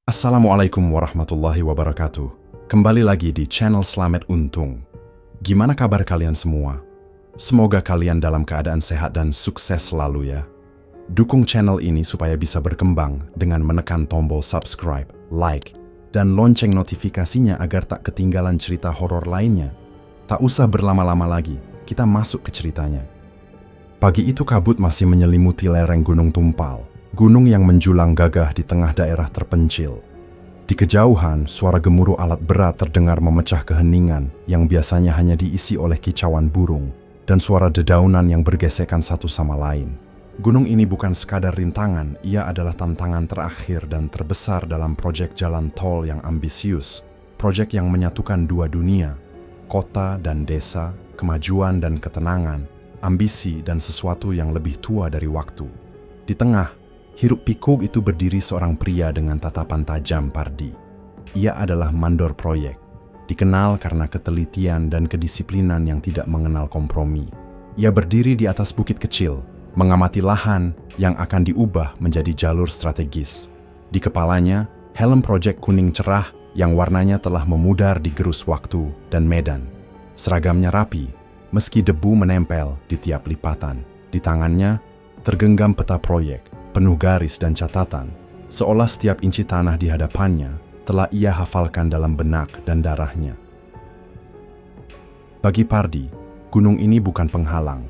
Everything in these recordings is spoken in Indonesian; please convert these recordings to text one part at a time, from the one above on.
Assalamualaikum warahmatullahi wabarakatuh. Kembali lagi di channel Slamet Untung. Gimana kabar kalian semua? Semoga kalian dalam keadaan sehat dan sukses selalu ya. Dukung channel ini supaya bisa berkembang dengan menekan tombol subscribe, like, dan lonceng notifikasinya agar tak ketinggalan cerita horor lainnya. Tak usah berlama-lama lagi, kita masuk ke ceritanya. Pagi itu kabut masih menyelimuti lereng Gunung Tumpal, gunung yang menjulang gagah di tengah daerah terpencil. Di kejauhan, suara gemuruh alat berat terdengar memecah keheningan yang biasanya hanya diisi oleh kicauan burung dan suara dedaunan yang bergesekan satu sama lain. Gunung ini bukan sekadar rintangan, ia adalah tantangan terakhir dan terbesar dalam proyek jalan tol yang ambisius, proyek yang menyatukan dua dunia, kota dan desa, kemajuan dan ketenangan, ambisi dan sesuatu yang lebih tua dari waktu. Di tengah, hiruk pikuk itu berdiri seorang pria dengan tatapan tajam Pardi. Ia adalah mandor proyek, dikenal karena ketelitian dan kedisiplinan yang tidak mengenal kompromi. Ia berdiri di atas bukit kecil, mengamati lahan yang akan diubah menjadi jalur strategis. Di kepalanya, helm proyek kuning cerah yang warnanya telah memudar di gerus waktu dan medan. Seragamnya rapi, meski debu menempel di tiap lipatan. Di tangannya, tergenggam peta proyek, penuh garis dan catatan, seolah setiap inci tanah di hadapannya telah ia hafalkan dalam benak dan darahnya. Bagi Pardi, gunung ini bukan penghalang.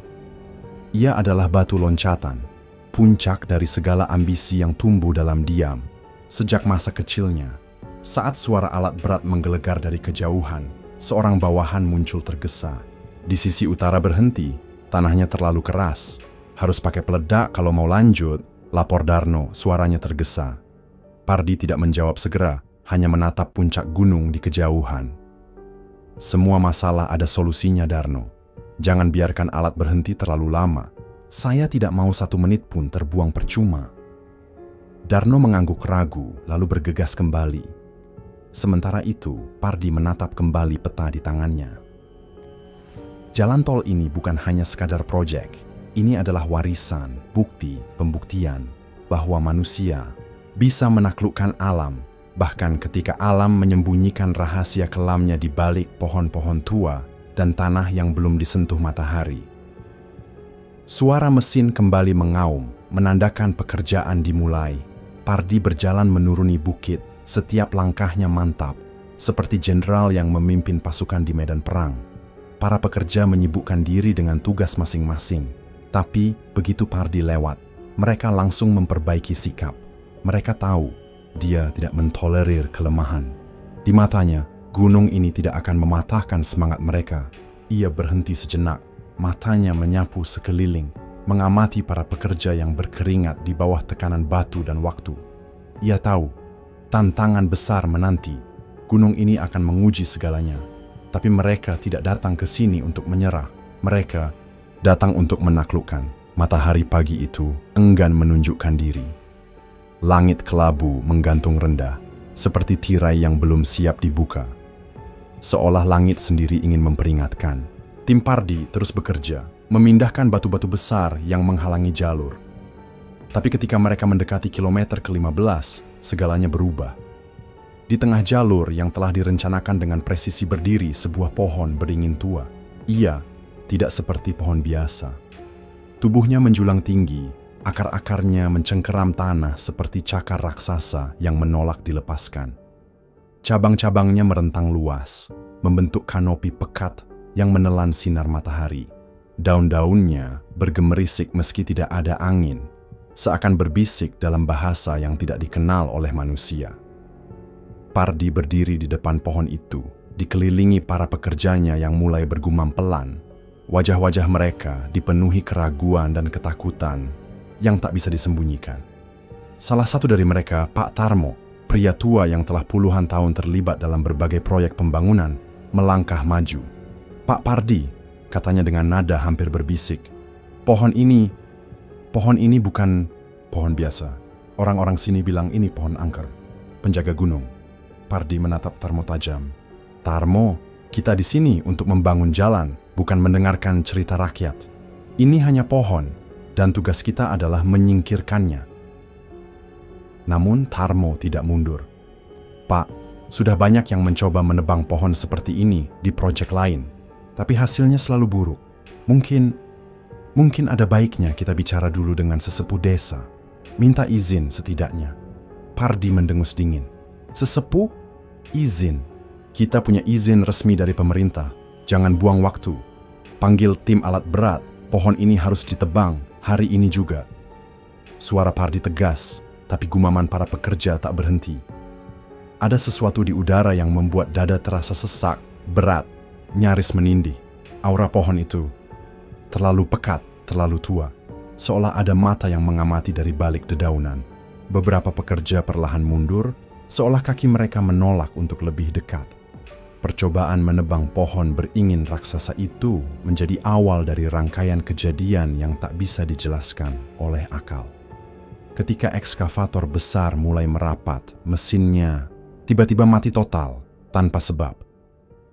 Ia adalah batu loncatan, puncak dari segala ambisi yang tumbuh dalam diam. Sejak masa kecilnya, saat suara alat berat menggelegar dari kejauhan, seorang bawahan muncul tergesa. Di sisi utara berhenti, tanahnya terlalu keras. Harus pakai peledak kalau mau lanjut, lapor Darno, suaranya tergesa. Pardi tidak menjawab segera, hanya menatap puncak gunung di kejauhan. Semua masalah ada solusinya, Darno. Jangan biarkan alat berhenti terlalu lama. Saya tidak mau 1 menit pun terbuang percuma. Darno mengangguk ragu, lalu bergegas kembali. Sementara itu, Pardi menatap kembali peta di tangannya. Jalan tol ini bukan hanya sekadar proyek. Ini adalah warisan, bukti, pembuktian bahwa manusia bisa menaklukkan alam, bahkan ketika alam menyembunyikan rahasia kelamnya di balik pohon-pohon tua dan tanah yang belum disentuh matahari. Suara mesin kembali mengaum, menandakan pekerjaan dimulai. Pardi berjalan menuruni bukit, setiap langkahnya mantap, seperti jenderal yang memimpin pasukan di medan perang. Para pekerja menyibukkan diri dengan tugas masing-masing. Tapi begitu Pardi lewat, mereka langsung memperbaiki sikap. Mereka tahu dia tidak mentolerir kelemahan. Di matanya, gunung ini tidak akan mematahkan semangat mereka. Ia berhenti sejenak, matanya menyapu sekeliling, mengamati para pekerja yang berkeringat di bawah tekanan batu dan waktu. Ia tahu, tantangan besar menanti. Gunung ini akan menguji segalanya. Tapi mereka tidak datang ke sini untuk menyerah. Mereka datang untuk menaklukkan. Matahari pagi itu enggan menunjukkan diri. Langit kelabu menggantung rendah, seperti tirai yang belum siap dibuka. Seolah langit sendiri ingin memperingatkan. Tim Pardi terus bekerja, memindahkan batu-batu besar yang menghalangi jalur. Tapi ketika mereka mendekati kilometer ke-15, segalanya berubah. Di tengah jalur yang telah direncanakan dengan presisi berdiri sebuah pohon beringin tua. Ia tidak seperti pohon biasa. Tubuhnya menjulang tinggi, akar-akarnya mencengkeram tanah seperti cakar raksasa yang menolak dilepaskan. Cabang-cabangnya merentang luas, membentuk kanopi pekat yang menelan sinar matahari. Daun-daunnya bergemerisik meski tidak ada angin, seakan berbisik dalam bahasa yang tidak dikenal oleh manusia. Pardi berdiri di depan pohon itu, dikelilingi para pekerjanya yang mulai bergumam pelan. Wajah-wajah mereka dipenuhi keraguan dan ketakutan yang tak bisa disembunyikan. Salah satu dari mereka, Pak Tarmo, pria tua yang telah puluhan tahun terlibat dalam berbagai proyek pembangunan, melangkah maju. "Pak Pardi," katanya dengan nada hampir berbisik, pohon ini bukan pohon biasa. Orang-orang sini bilang ini pohon angker, penjaga gunung." Pardi menatap Tarmo tajam. "Tarmo, kita di sini untuk membangun jalan, bukan mendengarkan cerita rakyat. Ini hanya pohon, dan tugas kita adalah menyingkirkannya." Namun Tarmo tidak mundur. Pak, sudah banyak yang mencoba menebang pohon seperti ini di proyek lain, tapi hasilnya selalu buruk. Mungkin ada baiknya kita bicara dulu dengan sesepuh desa. Minta izin setidaknya. Pardi mendengus dingin. Sesepuh? Izin? Kita punya izin resmi dari pemerintah. Jangan buang waktu. Panggil tim alat berat. Pohon ini harus ditebang hari ini juga. Suara Pardi tegas, tapi gumaman para pekerja tak berhenti. Ada sesuatu di udara yang membuat dada terasa sesak, berat, nyaris menindih. Aura pohon itu terlalu pekat, terlalu tua, seolah ada mata yang mengamati dari balik dedaunan. Beberapa pekerja perlahan mundur, seolah kaki mereka menolak untuk lebih dekat. Percobaan menebang pohon beringin raksasa itu menjadi awal dari rangkaian kejadian yang tak bisa dijelaskan oleh akal. Ketika ekskavator besar mulai merapat, mesinnya tiba-tiba mati total, tanpa sebab.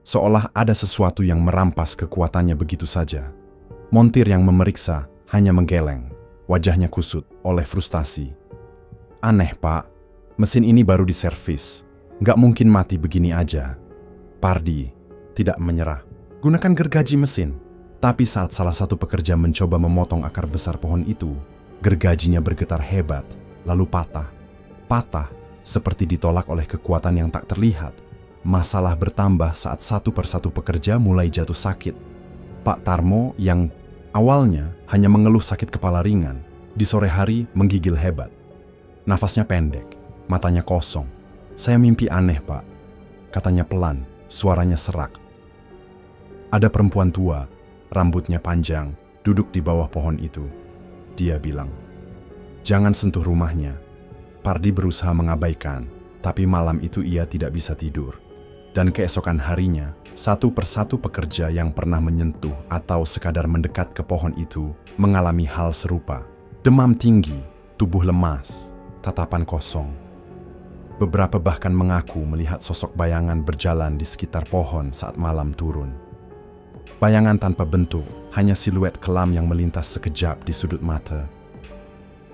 Seolah ada sesuatu yang merampas kekuatannya begitu saja. Montir yang memeriksa hanya menggeleng, wajahnya kusut oleh frustasi. Aneh, Pak. Mesin ini baru diservis. Nggak mungkin mati begini aja. Pardi tidak menyerah. Gunakan gergaji mesin. Tapi saat salah satu pekerja mencoba memotong akar besar pohon itu, gergajinya bergetar hebat, lalu patah. Patah seperti ditolak oleh kekuatan yang tak terlihat. Masalah bertambah saat satu persatu pekerja mulai jatuh sakit. Pak Tarmo yang awalnya hanya mengeluh sakit kepala ringan, di sore hari menggigil hebat. Nafasnya pendek, matanya kosong. Saya mimpi aneh, Pak. Katanya pelan, suaranya serak. Ada perempuan tua, rambutnya panjang, duduk di bawah pohon itu. Dia bilang, "Jangan sentuh rumahnya." Pardi berusaha mengabaikan, tapi malam itu ia tidak bisa tidur. Dan keesokan harinya, satu persatu pekerja yang pernah menyentuh atau sekadar mendekat ke pohon itu mengalami hal serupa. Demam tinggi, tubuh lemas, tatapan kosong. Beberapa bahkan mengaku melihat sosok bayangan berjalan di sekitar pohon saat malam turun. Bayangan tanpa bentuk, hanya siluet kelam yang melintas sekejap di sudut mata.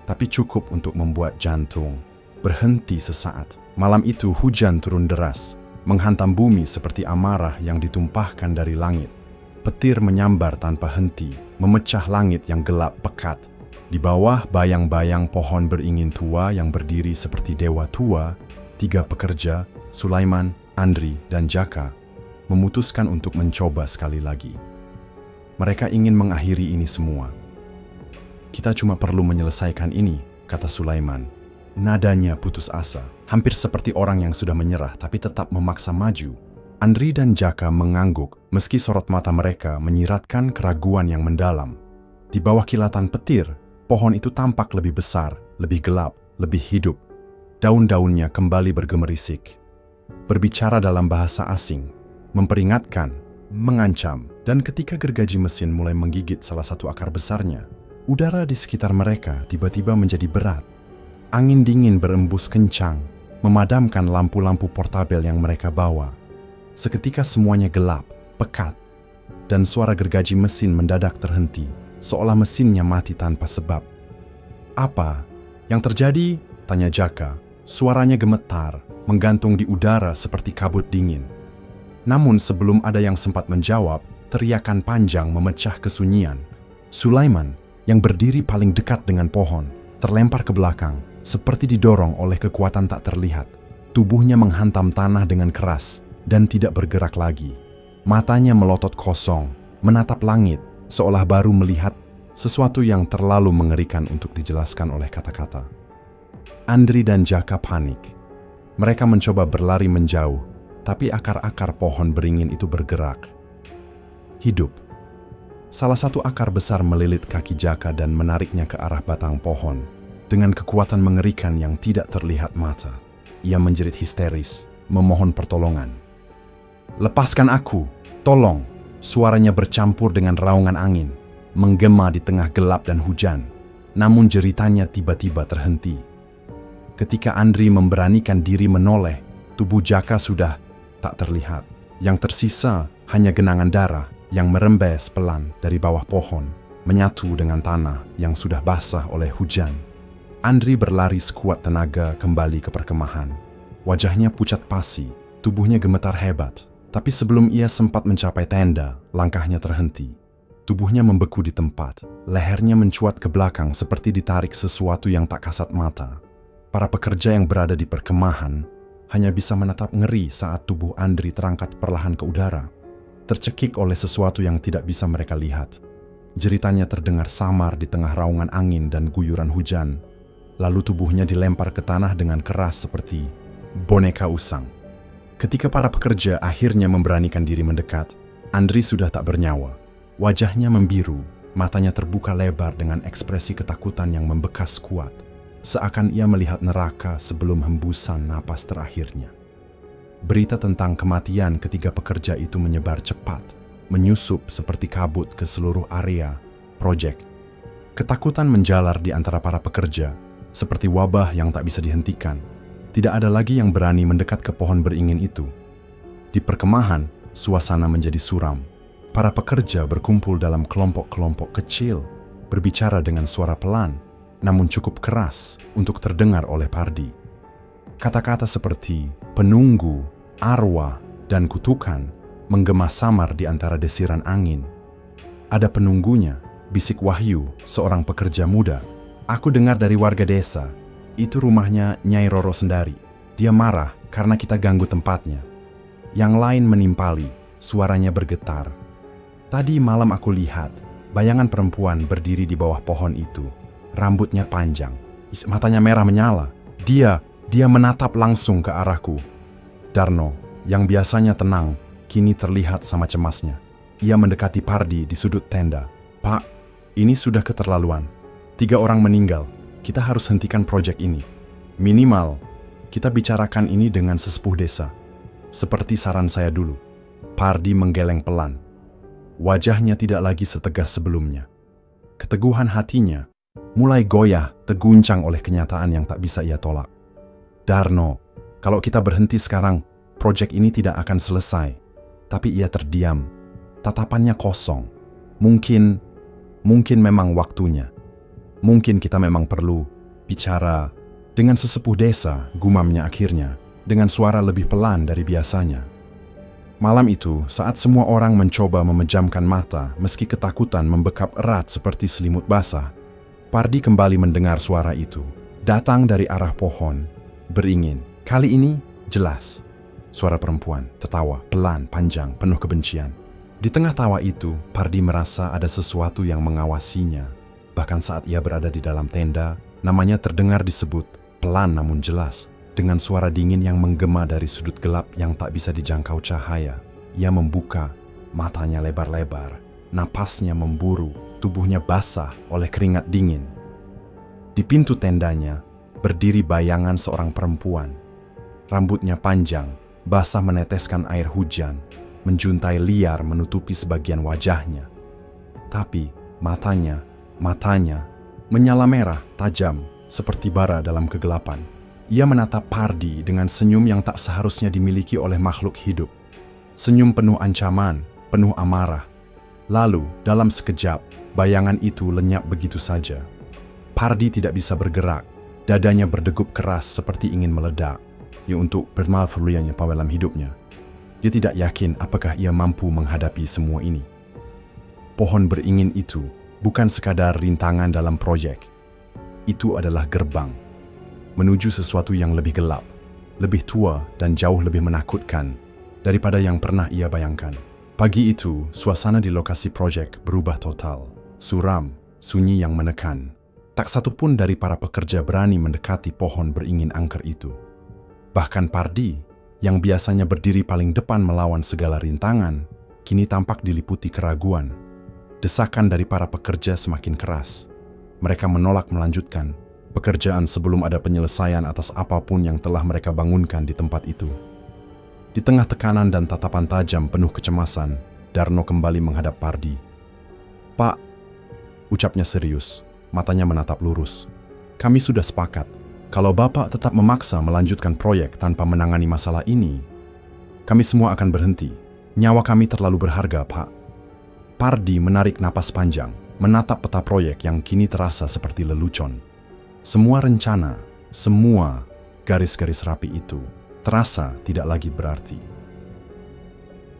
Tapi cukup untuk membuat jantung berhenti sesaat. Malam itu hujan turun deras, menghantam bumi seperti amarah yang ditumpahkan dari langit. Petir menyambar tanpa henti, memecah langit yang gelap pekat. Di bawah bayang-bayang pohon beringin tua yang berdiri seperti dewa tua, 3 pekerja, Sulaiman, Andri, dan Jaka, memutuskan untuk mencoba sekali lagi. Mereka ingin mengakhiri ini semua. "Kita cuma perlu menyelesaikan ini," kata Sulaiman. Nadanya putus asa, hampir seperti orang yang sudah menyerah tapi tetap memaksa maju. Andri dan Jaka mengangguk meski sorot mata mereka menyiratkan keraguan yang mendalam. Di bawah kilatan petir, pohon itu tampak lebih besar, lebih gelap, lebih hidup. Daun-daunnya kembali bergemerisik. Berbicara dalam bahasa asing, memperingatkan, mengancam, dan ketika gergaji mesin mulai menggigit salah satu akar besarnya, udara di sekitar mereka tiba-tiba menjadi berat. Angin dingin berembus kencang, memadamkan lampu-lampu portabel yang mereka bawa. Seketika semuanya gelap, pekat, dan suara gergaji mesin mendadak terhenti, seolah mesinnya mati tanpa sebab. "Apa yang terjadi?" tanya Jaka. Suaranya gemetar, menggantung di udara seperti kabut dingin. Namun sebelum ada yang sempat menjawab, teriakan panjang memecah kesunyian. Sulaiman, yang berdiri paling dekat dengan pohon, terlempar ke belakang, seperti didorong oleh kekuatan tak terlihat. Tubuhnya menghantam tanah dengan keras dan tidak bergerak lagi. Matanya melotot kosong, menatap langit, seolah baru melihat sesuatu yang terlalu mengerikan untuk dijelaskan oleh kata-kata. Andri dan Jaka panik. Mereka mencoba berlari menjauh, tapi akar-akar pohon beringin itu bergerak. Hidup. Salah satu akar besar melilit kaki Jaka dan menariknya ke arah batang pohon. Dengan kekuatan mengerikan yang tidak terlihat mata, ia menjerit histeris, memohon pertolongan. "Lepaskan aku, tolong!" Suaranya bercampur dengan raungan angin, menggema di tengah gelap dan hujan. Namun jeritannya tiba-tiba terhenti. Ketika Andri memberanikan diri menoleh, tubuh Jaka sudah tak terlihat. Yang tersisa hanya genangan darah yang merembes pelan dari bawah pohon, menyatu dengan tanah yang sudah basah oleh hujan. Andri berlari sekuat tenaga kembali ke perkemahan. Wajahnya pucat pasi, tubuhnya gemetar hebat. Tapi sebelum ia sempat mencapai tenda, langkahnya terhenti. Tubuhnya membeku di tempat, lehernya mencuat ke belakang seperti ditarik sesuatu yang tak kasat mata. Para pekerja yang berada di perkemahan hanya bisa menatap ngeri saat tubuh Andri terangkat perlahan ke udara, tercekik oleh sesuatu yang tidak bisa mereka lihat. Jeritannya terdengar samar di tengah raungan angin dan guyuran hujan, lalu tubuhnya dilempar ke tanah dengan keras seperti boneka usang. Ketika para pekerja akhirnya memberanikan diri mendekat, Andri sudah tak bernyawa. Wajahnya membiru, matanya terbuka lebar dengan ekspresi ketakutan yang membekas kuat, seakan ia melihat neraka sebelum hembusan napas terakhirnya. Berita tentang kematian ketiga pekerja itu menyebar cepat, menyusup seperti kabut ke seluruh area proyek. Ketakutan menjalar di antara para pekerja, seperti wabah yang tak bisa dihentikan. Tidak ada lagi yang berani mendekat ke pohon beringin itu. Di perkemahan, suasana menjadi suram. Para pekerja berkumpul dalam kelompok-kelompok kecil, berbicara dengan suara pelan, namun cukup keras untuk terdengar oleh Pardi. Kata-kata seperti penunggu, arwah, dan kutukan menggema samar di antara desiran angin. Ada penunggunya, bisik Wahyu, seorang pekerja muda. Aku dengar dari warga desa, itu rumahnya Nyai Roro Sendari. Dia marah karena kita ganggu tempatnya. Yang lain menimpali, suaranya bergetar. Tadi malam aku lihat, bayangan perempuan berdiri di bawah pohon itu. Rambutnya panjang, matanya merah menyala. Dia menatap langsung ke arahku. Darno, yang biasanya tenang, kini terlihat sama cemasnya. Ia mendekati Pardi di sudut tenda. Pak, ini sudah keterlaluan. 3 orang meninggal. Kita harus hentikan proyek ini. Minimal, kita bicarakan ini dengan sesepuh desa. Seperti saran saya dulu. Pardi menggeleng pelan. Wajahnya tidak lagi setegas sebelumnya. Keteguhan hatinya mulai goyah, terguncang oleh kenyataan yang tak bisa ia tolak. Darno, kalau kita berhenti sekarang, proyek ini tidak akan selesai. Tapi ia terdiam, tatapannya kosong. Mungkin memang waktunya. Mungkin kita memang perlu bicara dengan sesepuh desa, gumamnya akhirnya, dengan suara lebih pelan dari biasanya. Malam itu, saat semua orang mencoba memejamkan mata meski ketakutan membekap erat seperti selimut basah, Pardi kembali mendengar suara itu. Datang dari arah pohon beringin. Kali ini jelas. Suara perempuan, tertawa, pelan, panjang, penuh kebencian. Di tengah tawa itu, Pardi merasa ada sesuatu yang mengawasinya. Bahkan saat ia berada di dalam tenda, namanya terdengar disebut, pelan namun jelas. Dengan suara dingin yang menggema dari sudut gelap yang tak bisa dijangkau cahaya. Ia membuka, matanya lebar-lebar, napasnya memburu, tubuhnya basah oleh keringat dingin. Di pintu tendanya, berdiri bayangan seorang perempuan. Rambutnya panjang, basah meneteskan air hujan, menjuntai liar menutupi sebagian wajahnya. Tapi matanya menyala merah, tajam, seperti bara dalam kegelapan. Ia menatap Pardi dengan senyum yang tak seharusnya dimiliki oleh makhluk hidup. Senyum penuh ancaman, penuh amarah. Lalu, dalam sekejap, bayangan itu lenyap begitu saja. Pardi tidak bisa bergerak, dadanya berdegup keras seperti ingin meledak. Ya untuk bermalfuriannya dalam hidupnya. Dia tidak yakin apakah ia mampu menghadapi semua ini. Pohon beringin itu bukan sekadar rintangan dalam proyek. Itu adalah gerbang menuju sesuatu yang lebih gelap, lebih tua dan jauh lebih menakutkan daripada yang pernah ia bayangkan. Pagi itu, suasana di lokasi proyek berubah total. Suram, sunyi yang menekan. Tak satu pun dari para pekerja berani mendekati pohon beringin angker itu. Bahkan Pardi, yang biasanya berdiri paling depan melawan segala rintangan, kini tampak diliputi keraguan. Desakan dari para pekerja semakin keras. Mereka menolak melanjutkan pekerjaan sebelum ada penyelesaian atas apapun yang telah mereka bangunkan di tempat itu. Di tengah tekanan dan tatapan tajam penuh kecemasan, Darno kembali menghadap Pardi. Pak, ucapnya serius, matanya menatap lurus. Kami sudah sepakat, kalau Bapak tetap memaksa melanjutkan proyek tanpa menangani masalah ini, kami semua akan berhenti. Nyawa kami terlalu berharga, Pak. Pardi menarik napas panjang, menatap peta proyek yang kini terasa seperti lelucon. Semua rencana, semua garis-garis rapi itu terasa tidak lagi berarti.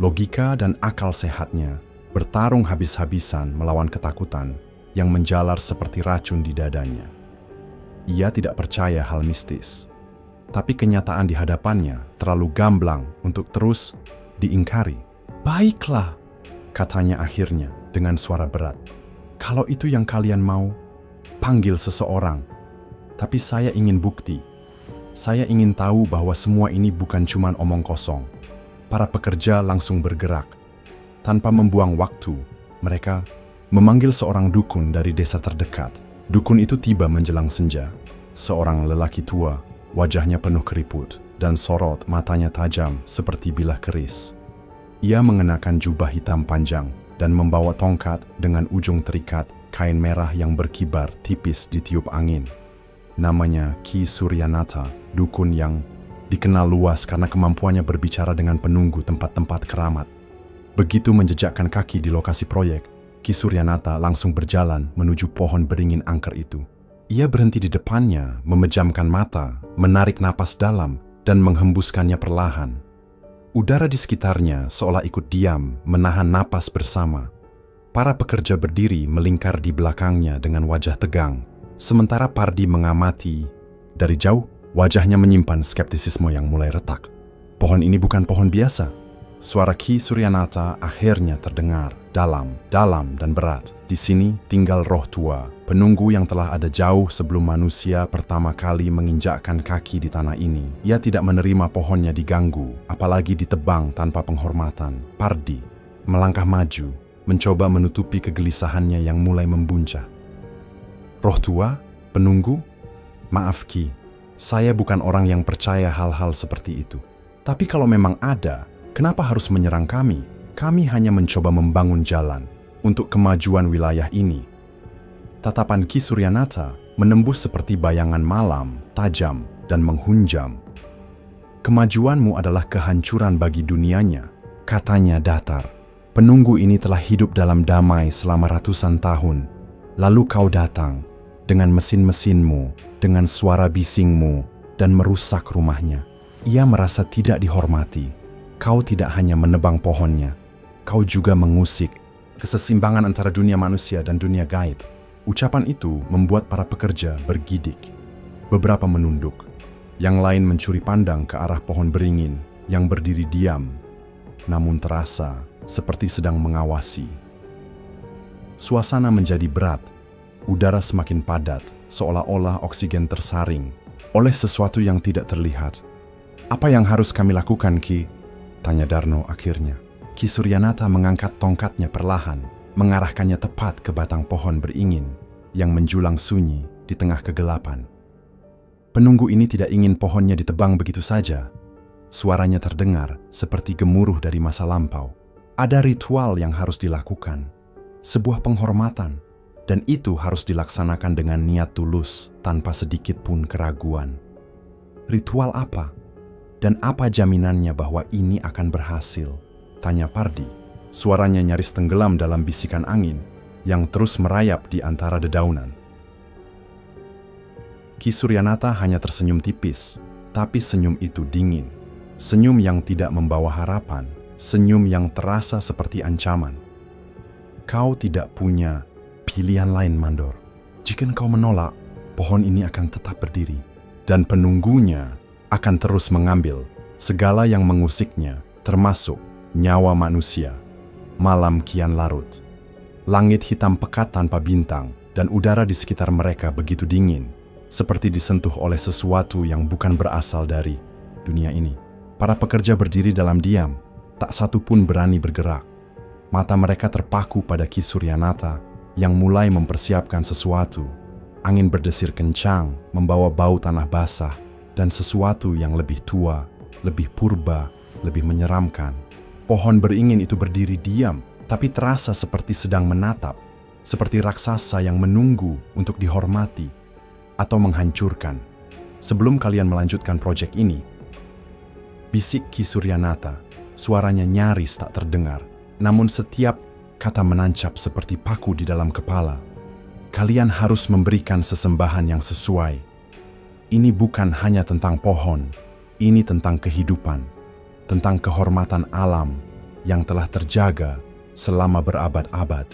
Logika dan akal sehatnya bertarung habis-habisan melawan ketakutan yang menjalar seperti racun di dadanya. Ia tidak percaya hal mistis, tapi kenyataan di hadapannya terlalu gamblang untuk terus diingkari. "Baiklah," katanya akhirnya dengan suara berat. "Kalau itu yang kalian mau, panggil seseorang. Tapi saya ingin bukti. Saya ingin tahu bahwa semua ini bukan cuma omong kosong." Para pekerja langsung bergerak. Tanpa membuang waktu, mereka memanggil seorang dukun dari desa terdekat. Dukun itu tiba menjelang senja. Seorang lelaki tua, wajahnya penuh keriput, dan sorot matanya tajam seperti bilah keris. Ia mengenakan jubah hitam panjang dan membawa tongkat dengan ujung terikat kain merah yang berkibar tipis ditiup angin. Namanya Ki Suryanata, dukun yang dikenal luas karena kemampuannya berbicara dengan penunggu tempat-tempat keramat. Begitu menjejakkan kaki di lokasi proyek, Ki Suryanata langsung berjalan menuju pohon beringin angker itu. Ia berhenti di depannya, memejamkan mata, menarik napas dalam, dan menghembuskannya perlahan. Udara di sekitarnya seolah ikut diam, menahan napas bersama. Para pekerja berdiri melingkar di belakangnya dengan wajah tegang, sementara Pardi mengamati dari jauh. Wajahnya menyimpan skeptisisme yang mulai retak. "Pohon ini bukan pohon biasa." Suara Ki Suryanata akhirnya terdengar dalam dan berat. "Di sini tinggal roh tua, penunggu yang telah ada jauh sebelum manusia pertama kali menginjakkan kaki di tanah ini. Ia tidak menerima pohonnya diganggu, apalagi ditebang tanpa penghormatan." Pardi melangkah maju, mencoba menutupi kegelisahannya yang mulai membuncah. "Roh tua? Penunggu? Maaf Ki, saya bukan orang yang percaya hal-hal seperti itu. Tapi kalau memang ada, kenapa harus menyerang kami? Kami hanya mencoba membangun jalan untuk kemajuan wilayah ini." Tatapan Ki Suryanata menembus seperti bayangan malam, tajam dan menghunjam. "Kemajuanmu adalah kehancuran bagi dunianya," katanya datar. "Penunggu ini telah hidup dalam damai selama ratusan tahun. Lalu kau datang dengan mesin-mesinmu, dengan suara bisingmu, dan merusak rumahnya. Ia merasa tidak dihormati. Kau tidak hanya menebang pohonnya, kau juga mengusik keseimbangan antara dunia manusia dan dunia gaib." Ucapan itu membuat para pekerja bergidik. Beberapa menunduk, yang lain mencuri pandang ke arah pohon beringin yang berdiri diam, namun terasa seperti sedang mengawasi. Suasana menjadi berat, udara semakin padat, seolah-olah oksigen tersaring oleh sesuatu yang tidak terlihat. "Apa yang harus kami lakukan, Ki?" tanya Darno akhirnya. Ki Suryanata mengangkat tongkatnya perlahan, mengarahkannya tepat ke batang pohon beringin yang menjulang sunyi di tengah kegelapan. Penunggu ini tidak ingin pohonnya ditebang begitu saja. Suaranya terdengar seperti gemuruh dari masa lampau. Ada ritual yang harus dilakukan, sebuah penghormatan, dan itu harus dilaksanakan dengan niat tulus tanpa sedikit pun keraguan. "Ritual apa? Dan apa jaminannya bahwa ini akan berhasil?" tanya Pardi. Suaranya nyaris tenggelam dalam bisikan angin yang terus merayap di antara dedaunan. Ki Suryanata hanya tersenyum tipis, tapi senyum itu dingin. Senyum yang tidak membawa harapan, senyum yang terasa seperti ancaman. "Kau tidak punya pilihan lain, Mandor. Jika kau menolak, pohon ini akan tetap berdiri, dan penunggunya akan terus mengambil segala yang mengusiknya, termasuk nyawa manusia." Malam kian larut. Langit hitam pekat tanpa bintang, dan udara di sekitar mereka begitu dingin, seperti disentuh oleh sesuatu yang bukan berasal dari dunia ini. Para pekerja berdiri dalam diam, tak satu pun berani bergerak. Mata mereka terpaku pada Ki Suryanata yang mulai mempersiapkan sesuatu. Angin berdesir kencang, membawa bau tanah basah, dan sesuatu yang lebih tua, lebih purba, lebih menyeramkan. Pohon beringin itu berdiri diam, tapi terasa seperti sedang menatap, seperti raksasa yang menunggu untuk dihormati atau menghancurkan. "Sebelum kalian melanjutkan proyek ini," bisik Ki Suryanata, suaranya nyaris tak terdengar, namun setiap kata menancap seperti paku di dalam kepala. "Kalian harus memberikan sesembahan yang sesuai. Ini bukan hanya tentang pohon, Ini tentang kehidupan, tentang kehormatan alam yang telah terjaga selama berabad-abad.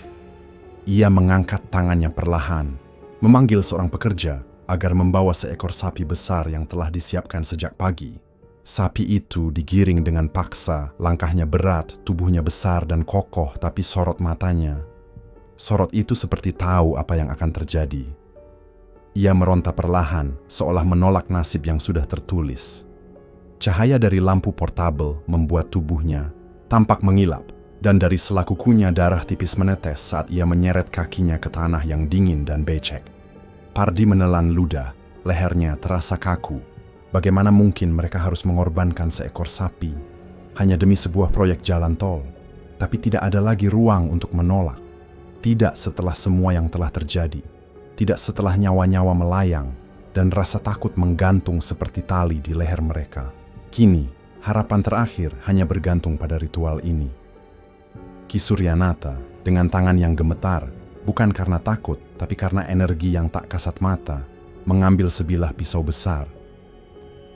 Ia mengangkat tangannya perlahan, memanggil seorang pekerja agar membawa seekor sapi besar yang telah disiapkan sejak pagi. Sapi itu digiring dengan paksa, langkahnya berat, tubuhnya besar dan kokoh, tapi sorot matanya. Sorot itu seperti tahu apa yang akan terjadi. Ia meronta perlahan, seolah menolak nasib yang sudah tertulis. Cahaya dari lampu portabel membuat tubuhnya tampak mengilap, dan dari sela kukunya darah tipis menetes saat ia menyeret kakinya ke tanah yang dingin dan becek. Pardi menelan ludah, lehernya terasa kaku. Bagaimana mungkin mereka harus mengorbankan seekor sapi hanya demi sebuah proyek jalan tol? Tapi tidak ada lagi ruang untuk menolak. Tidak setelah semua yang telah terjadi. Tidak setelah nyawa-nyawa melayang dan rasa takut menggantung seperti tali di leher mereka. Kini, harapan terakhir hanya bergantung pada ritual ini. Ki Suryanata dengan tangan yang gemetar, bukan karena takut, tapi karena energi yang tak kasat mata, mengambil sebilah pisau besar.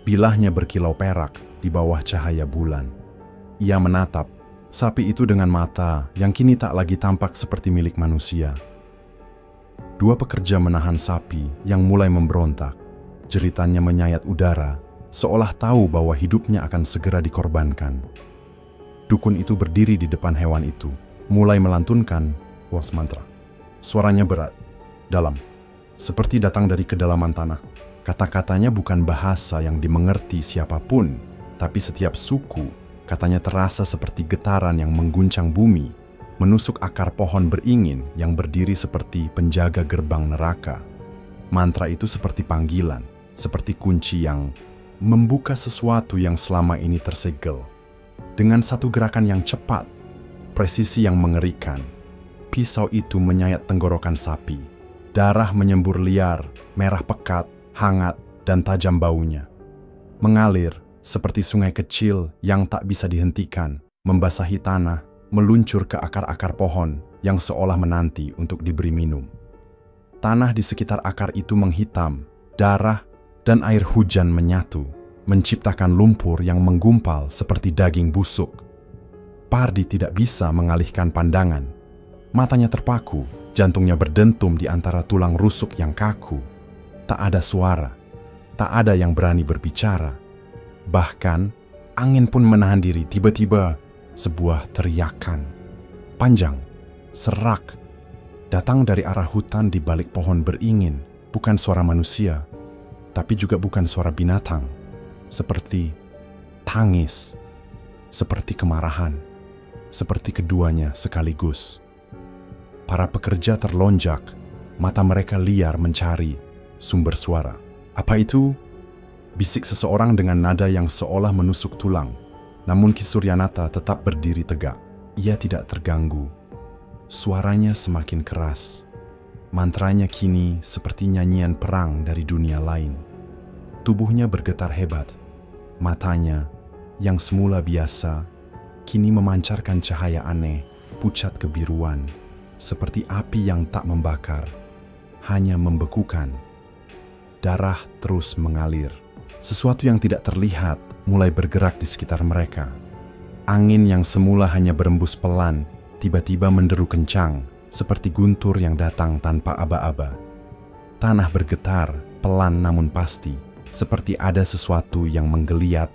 Bilahnya berkilau perak di bawah cahaya bulan. Ia menatap sapi itu dengan mata yang kini tak lagi tampak seperti milik manusia. Dua pekerja menahan sapi yang mulai memberontak. Jeritannya menyayat udara, seolah tahu bahwa hidupnya akan segera dikorbankan. Dukun itu berdiri di depan hewan itu, mulai melantunkan was mantra. Suaranya berat, dalam, seperti datang dari kedalaman tanah. Kata-katanya bukan bahasa yang dimengerti siapapun, tapi setiap suku, katanya terasa seperti getaran yang mengguncang bumi, menusuk akar pohon beringin yang berdiri seperti penjaga gerbang neraka. Mantra itu seperti panggilan, seperti kunci yang membuka sesuatu yang selama ini tersegel. Dengan satu gerakan yang cepat, presisi yang mengerikan, pisau itu menyayat tenggorokan sapi. Darah menyembur liar, merah pekat, hangat, dan tajam baunya. Mengalir seperti sungai kecil yang tak bisa dihentikan, membasahi tanah, meluncur ke akar-akar pohon yang seolah menanti untuk diberi minum. Tanah di sekitar akar itu menghitam, darah dan air hujan menyatu, menciptakan lumpur yang menggumpal seperti daging busuk. Pardi tidak bisa mengalihkan pandangan. Matanya terpaku, jantungnya berdentum di antara tulang rusuk yang kaku. Tak ada suara, tak ada yang berani berbicara. Bahkan, angin pun menahan diri. Tiba-tiba, sebuah teriakan panjang, serak, datang dari arah hutan di balik pohon beringin. Bukan suara manusia, tapi juga bukan suara binatang. Seperti tangis, seperti kemarahan, seperti keduanya sekaligus. Para pekerja terlonjak, mata mereka liar mencari sumber suara. Apa itu? Bisik seseorang dengan nada yang seolah menusuk tulang. Namun Ki Suryanata tetap berdiri tegak. Ia tidak terganggu. Suaranya semakin keras. Mantranya kini seperti nyanyian perang dari dunia lain. Tubuhnya bergetar hebat. Matanya, yang semula biasa, kini memancarkan cahaya aneh, pucat kebiruan, seperti api yang tak membakar, hanya membekukan. Darah terus mengalir. Sesuatu yang tidak terlihat mulai bergerak di sekitar mereka. Angin yang semula hanya berembus pelan, tiba-tiba menderu kencang, seperti guntur yang datang tanpa aba-aba. Tanah bergetar, pelan namun pasti, seperti ada sesuatu yang menggeliat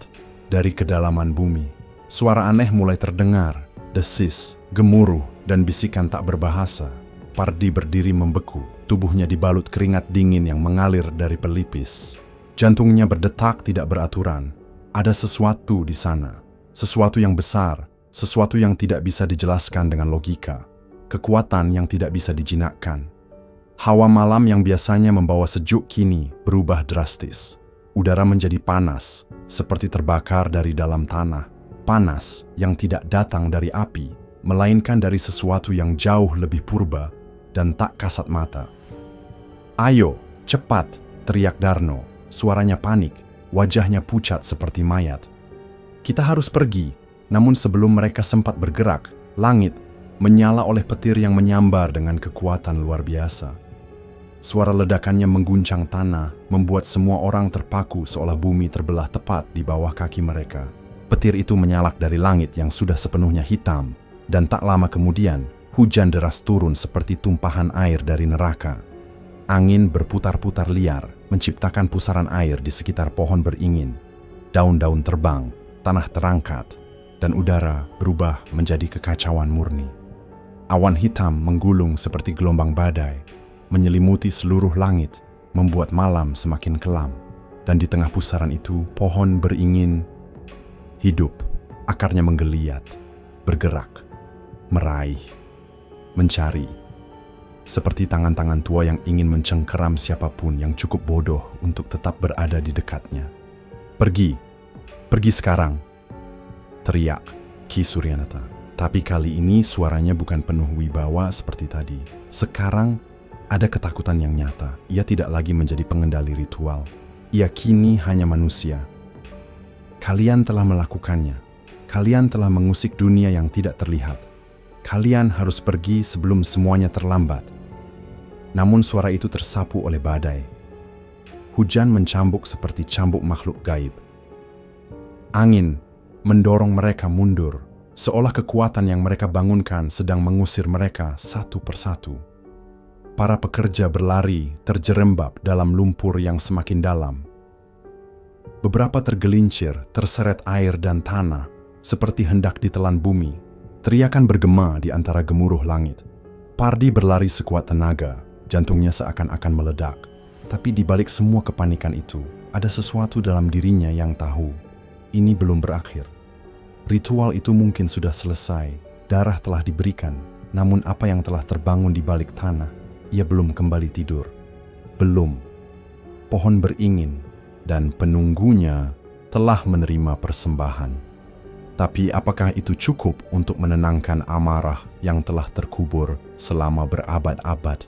dari kedalaman bumi. Suara aneh mulai terdengar, desis, gemuruh, dan bisikan tak berbahasa. Pardi berdiri membeku, tubuhnya dibalut keringat dingin yang mengalir dari pelipis. Jantungnya berdetak tidak beraturan. Ada sesuatu di sana, sesuatu yang besar, sesuatu yang tidak bisa dijelaskan dengan logika, kekuatan yang tidak bisa dijinakkan. Hawa malam yang biasanya membawa sejuk kini berubah drastis. Udara menjadi panas, seperti terbakar dari dalam tanah. Panas yang tidak datang dari api, melainkan dari sesuatu yang jauh lebih purba dan tak kasat mata. "Ayo, cepat!" teriak Darno. Suaranya panik, wajahnya pucat seperti mayat. "Kita harus pergi." Namun sebelum mereka sempat bergerak, langit menyala oleh petir yang menyambar dengan kekuatan luar biasa. Suara ledakannya mengguncang tanah, membuat semua orang terpaku seolah bumi terbelah tepat di bawah kaki mereka. Petir itu menyalak dari langit yang sudah sepenuhnya hitam, dan tak lama kemudian, hujan deras turun seperti tumpahan air dari neraka. Angin berputar-putar liar, menciptakan pusaran air di sekitar pohon beringin. Daun-daun terbang, tanah terangkat, dan udara berubah menjadi kekacauan murni. Awan hitam menggulung seperti gelombang badai, menyelimuti seluruh langit, membuat malam semakin kelam. Dan di tengah pusaran itu, pohon beringin hidup, akarnya menggeliat, bergerak, meraih, mencari. Seperti tangan-tangan tua yang ingin mencengkeram siapapun yang cukup bodoh untuk tetap berada di dekatnya. Pergi, pergi sekarang, teriak Ki Suryanata. Tapi kali ini suaranya bukan penuh wibawa seperti tadi. Sekarang ada ketakutan yang nyata. Ia tidak lagi menjadi pengendali ritual. Ia kini hanya manusia. Kalian telah melakukannya. Kalian telah mengusik dunia yang tidak terlihat. Kalian harus pergi sebelum semuanya terlambat. Namun suara itu tersapu oleh badai. Hujan mencambuk seperti cambuk makhluk gaib. Angin mendorong mereka mundur, seolah kekuatan yang mereka bangunkan sedang mengusir mereka satu persatu. Para pekerja berlari terjerembab dalam lumpur yang semakin dalam. Beberapa tergelincir, terseret air dan tanah, seperti hendak ditelan bumi. Teriakan bergema di antara gemuruh langit. Pardi berlari sekuat tenaga, jantungnya seakan-akan meledak. Tapi di balik semua kepanikan itu, ada sesuatu dalam dirinya yang tahu, ini belum berakhir. Ritual itu mungkin sudah selesai, darah telah diberikan, namun apa yang telah terbangun di balik tanah, ia belum kembali tidur. Belum. Pohon beringin dan penunggunya telah menerima persembahan. Tapi apakah itu cukup untuk menenangkan amarah yang telah terkubur selama berabad-abad?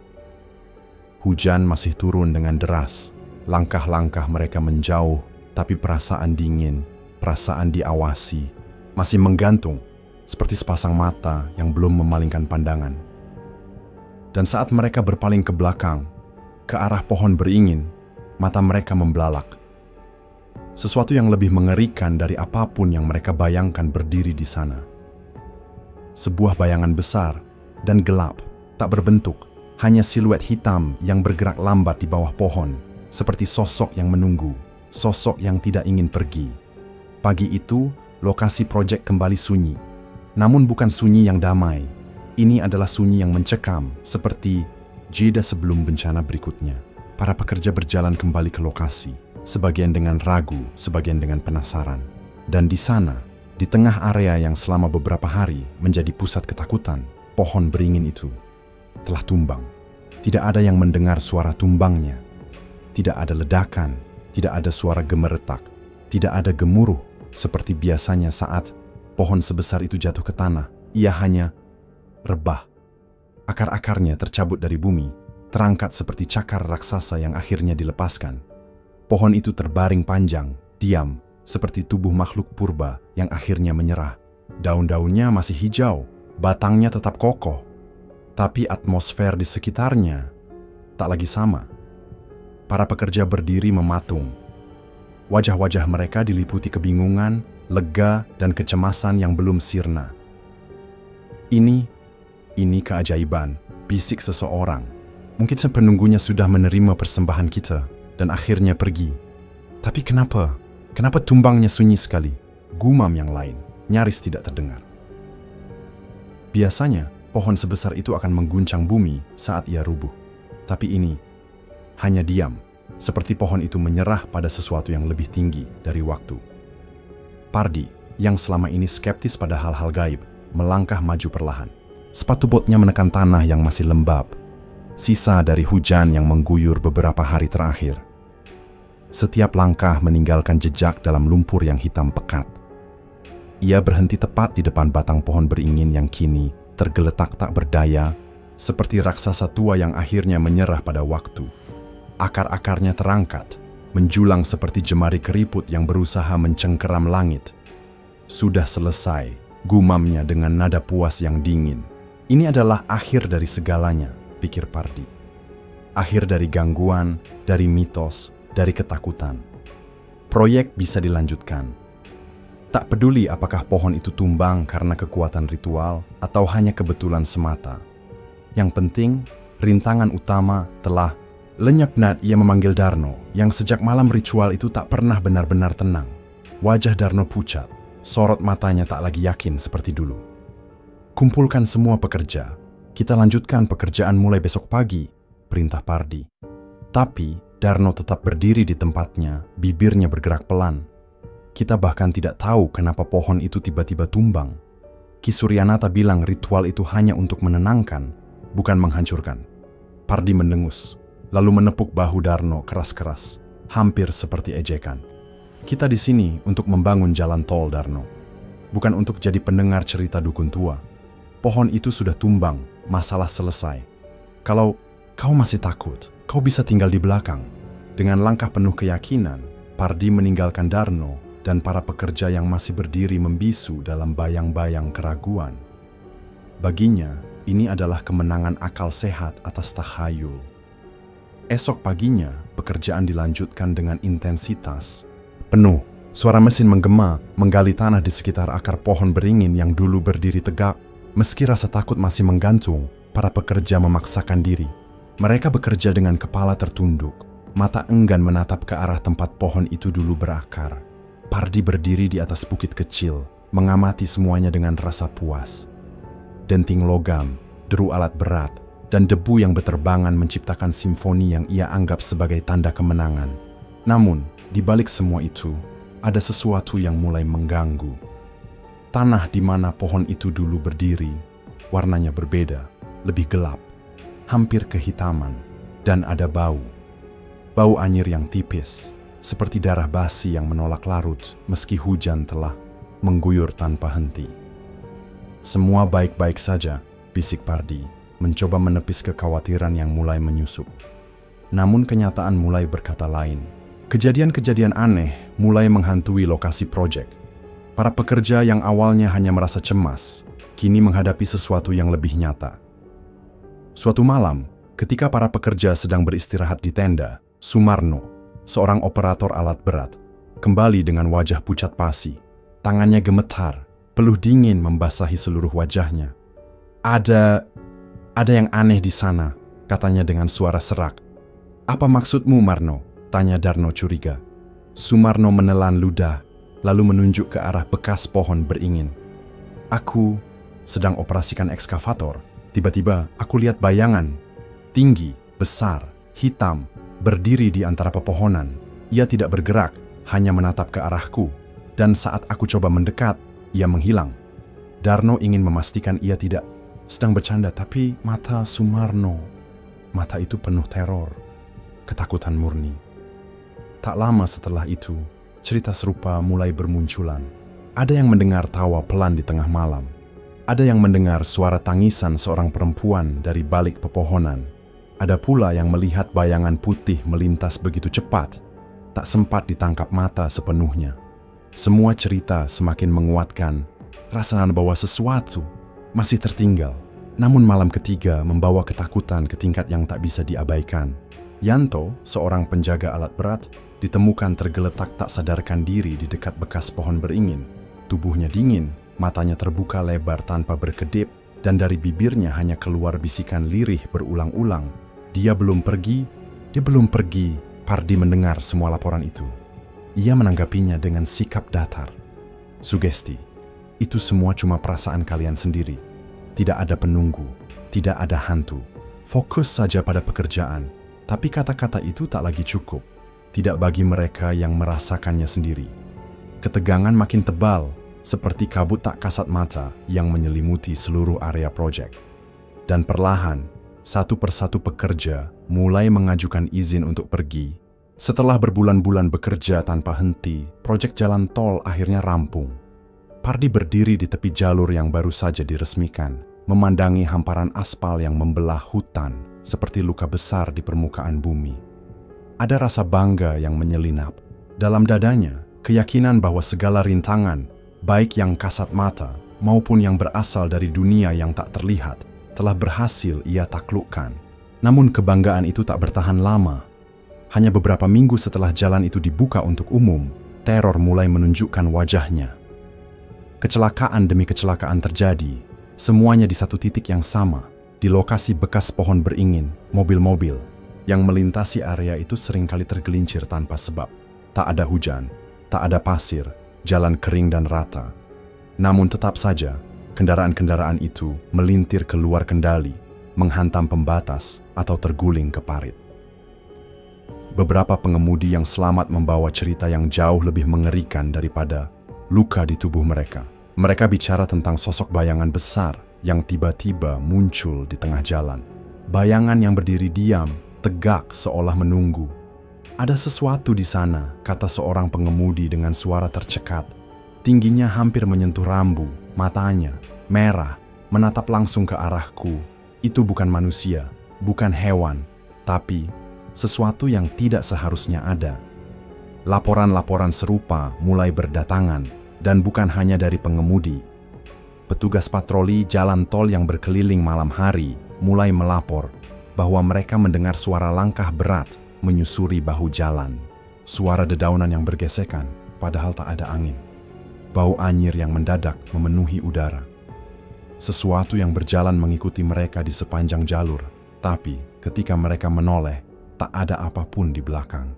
Hujan masih turun dengan deras. Langkah-langkah mereka menjauh, tapi perasaan dingin, perasaan diawasi, masih menggantung seperti sepasang mata yang belum memalingkan pandangan. Dan saat mereka berpaling ke belakang, ke arah pohon beringin, mata mereka membelalak. Sesuatu yang lebih mengerikan dari apapun yang mereka bayangkan berdiri di sana. Sebuah bayangan besar dan gelap, tak berbentuk, hanya siluet hitam yang bergerak lambat di bawah pohon, seperti sosok yang menunggu, sosok yang tidak ingin pergi. Pagi itu, lokasi proyek kembali sunyi. Namun bukan sunyi yang damai. Ini adalah sunyi yang mencekam, seperti jeda sebelum bencana berikutnya. Para pekerja berjalan kembali ke lokasi, sebagian dengan ragu, sebagian dengan penasaran. Dan di sana, di tengah area yang selama beberapa hari menjadi pusat ketakutan, pohon beringin itu telah tumbang. Tidak ada yang mendengar suara tumbangnya. Tidak ada ledakan, tidak ada suara gemeretak, tidak ada gemuruh seperti biasanya saat pohon sebesar itu jatuh ke tanah. Ia hanya rebah. Akar-akarnya tercabut dari bumi, terangkat seperti cakar raksasa yang akhirnya dilepaskan. Pohon itu terbaring panjang, diam, seperti tubuh makhluk purba yang akhirnya menyerah. Daun-daunnya masih hijau, batangnya tetap kokoh, tapi atmosfer di sekitarnya tak lagi sama. Para pekerja berdiri mematung. Wajah-wajah mereka diliputi kebingungan, lega, dan kecemasan yang belum sirna. Ini keajaiban, bisik seseorang. Mungkin penunggunya sudah menerima persembahan kita dan akhirnya pergi. Tapi kenapa? Kenapa tumbangnya sunyi sekali? Gumam yang lain, nyaris tidak terdengar. Biasanya, pohon sebesar itu akan mengguncang bumi saat ia rubuh. Tapi ini hanya diam, seperti pohon itu menyerah pada sesuatu yang lebih tinggi dari waktu. Pardi, yang selama ini skeptis pada hal-hal gaib, melangkah maju perlahan. Sepatu botnya menekan tanah yang masih lembab, sisa dari hujan yang mengguyur beberapa hari terakhir. Setiap langkah meninggalkan jejak dalam lumpur yang hitam pekat. Ia berhenti tepat di depan batang pohon beringin yang kini tergeletak tak berdaya, seperti raksasa tua yang akhirnya menyerah pada waktu. Akar-akarnya terangkat, menjulang seperti jemari keriput yang berusaha mencengkeram langit. Sudah selesai, gumamnya dengan nada puas yang dingin. Ini adalah akhir dari segalanya, pikir Pardi. Akhir dari gangguan, dari mitos, dari ketakutan. Proyek bisa dilanjutkan. Tak peduli apakah pohon itu tumbang karena kekuatan ritual atau hanya kebetulan semata. Yang penting, rintangan utama telah lenyap. Ia memanggil Darno, yang sejak malam ritual itu tak pernah benar-benar tenang. Wajah Darno pucat, sorot matanya tak lagi yakin seperti dulu. Kumpulkan semua pekerja. Kita lanjutkan pekerjaan mulai besok pagi, perintah Pardi. Tapi Darno tetap berdiri di tempatnya, bibirnya bergerak pelan. Kita bahkan tidak tahu kenapa pohon itu tiba-tiba tumbang. Ki Suryanata bilang ritual itu hanya untuk menenangkan, bukan menghancurkan. Pardi mendengus, lalu menepuk bahu Darno keras-keras, hampir seperti ejekan. Kita di sini untuk membangun jalan tol, Darno. Bukan untuk jadi pendengar cerita dukun tua. Pohon itu sudah tumbang, masalah selesai. Kalau kau masih takut, kau bisa tinggal di belakang. Dengan langkah penuh keyakinan, Pardi meninggalkan Darno dan para pekerja yang masih berdiri membisu dalam bayang-bayang keraguan. Baginya, ini adalah kemenangan akal sehat atas takhayul. Esok paginya, pekerjaan dilanjutkan dengan intensitas penuh. Suara mesin menggema, menggali tanah di sekitar akar pohon beringin yang dulu berdiri tegak. Meski rasa takut masih menggantung, para pekerja memaksakan diri. Mereka bekerja dengan kepala tertunduk, mata enggan menatap ke arah tempat pohon itu dulu berakar. Pardi berdiri di atas bukit kecil, mengamati semuanya dengan rasa puas. Denting logam, deru alat berat, dan debu yang berterbangan menciptakan simfoni yang ia anggap sebagai tanda kemenangan. Namun, di balik semua itu, ada sesuatu yang mulai mengganggu. Tanah di mana pohon itu dulu berdiri, warnanya berbeda, lebih gelap, hampir kehitaman, dan ada bau. Bau anyir yang tipis, seperti darah basi yang menolak larut meski hujan telah mengguyur tanpa henti. Semua baik-baik saja, bisik Pardi, mencoba menepis kekhawatiran yang mulai menyusup. Namun kenyataan mulai berkata lain. Kejadian-kejadian aneh mulai menghantui lokasi proyek. Para pekerja yang awalnya hanya merasa cemas, kini menghadapi sesuatu yang lebih nyata. Suatu malam, ketika para pekerja sedang beristirahat di tenda, Sumarno, seorang operator alat berat, kembali dengan wajah pucat pasi. Tangannya gemetar, peluh dingin membasahi seluruh wajahnya. Ada yang aneh di sana, katanya dengan suara serak. Apa maksudmu, Marno? Tanya Darno curiga. Sumarno menelan ludah, lalu menunjuk ke arah bekas pohon beringin. Aku sedang operasikan ekskavator. Tiba-tiba aku lihat bayangan, tinggi, besar, hitam, berdiri di antara pepohonan. Ia tidak bergerak, hanya menatap ke arahku. Dan saat aku coba mendekat, ia menghilang. Darno ingin memastikan ia tidak sedang bercanda, tapi mata Sumarno, mata itu penuh teror, ketakutan murni. Tak lama setelah itu, cerita serupa mulai bermunculan. Ada yang mendengar tawa pelan di tengah malam. Ada yang mendengar suara tangisan seorang perempuan dari balik pepohonan. Ada pula yang melihat bayangan putih melintas begitu cepat, tak sempat ditangkap mata sepenuhnya. Semua cerita semakin menguatkan rasa bahwa sesuatu masih tertinggal. Namun malam ketiga membawa ketakutan ke tingkat yang tak bisa diabaikan. Yanto, seorang penjaga alat berat, ditemukan tergeletak tak sadarkan diri di dekat bekas pohon beringin. Tubuhnya dingin, matanya terbuka lebar tanpa berkedip, dan dari bibirnya hanya keluar bisikan lirih berulang-ulang. Dia belum pergi. Pardi mendengar semua laporan itu. Ia menanggapinya dengan sikap datar. Sugesti, itu semua cuma perasaan kalian sendiri. Tidak ada penunggu, tidak ada hantu. Fokus saja pada pekerjaan. Tapi kata-kata itu tak lagi cukup. Tidak bagi mereka yang merasakannya sendiri. Ketegangan makin tebal, seperti kabut tak kasat mata yang menyelimuti seluruh area proyek. Dan perlahan, satu persatu pekerja mulai mengajukan izin untuk pergi. Setelah berbulan-bulan bekerja tanpa henti, proyek jalan tol akhirnya rampung. Pardi berdiri di tepi jalur yang baru saja diresmikan, memandangi hamparan aspal yang membelah hutan seperti luka besar di permukaan bumi. Ada rasa bangga yang menyelinap. Dalam dadanya, keyakinan bahwa segala rintangan, baik yang kasat mata maupun yang berasal dari dunia yang tak terlihat, telah berhasil ia taklukkan. Namun kebanggaan itu tak bertahan lama. Hanya beberapa minggu setelah jalan itu dibuka untuk umum, teror mulai menunjukkan wajahnya. Kecelakaan demi kecelakaan terjadi, semuanya di satu titik yang sama, di lokasi bekas pohon beringin. Mobil-mobil yang melintasi area itu seringkali tergelincir tanpa sebab. Tak ada hujan, tak ada pasir, jalan kering dan rata. Namun tetap saja, kendaraan-kendaraan itu melintir keluar kendali, menghantam pembatas atau terguling ke parit. Beberapa pengemudi yang selamat membawa cerita yang jauh lebih mengerikan daripada luka di tubuh mereka. Mereka bicara tentang sosok bayangan besar yang tiba-tiba muncul di tengah jalan. Bayangan yang berdiri diam, tegak seolah menunggu. Ada sesuatu di sana, kata seorang pengemudi dengan suara tercekat. Tingginya hampir menyentuh rambu, matanya merah, menatap langsung ke arahku. Itu bukan manusia, bukan hewan, tapi sesuatu yang tidak seharusnya ada. Laporan-laporan serupa mulai berdatangan, dan bukan hanya dari pengemudi. Petugas patroli jalan tol yang berkeliling malam hari mulai melapor bahwa mereka mendengar suara langkah berat menyusuri bahu jalan. Suara dedaunan yang bergesekan, padahal tak ada angin. Bau anyir yang mendadak memenuhi udara. Sesuatu yang berjalan mengikuti mereka di sepanjang jalur, tapi ketika mereka menoleh, tak ada apapun di belakang.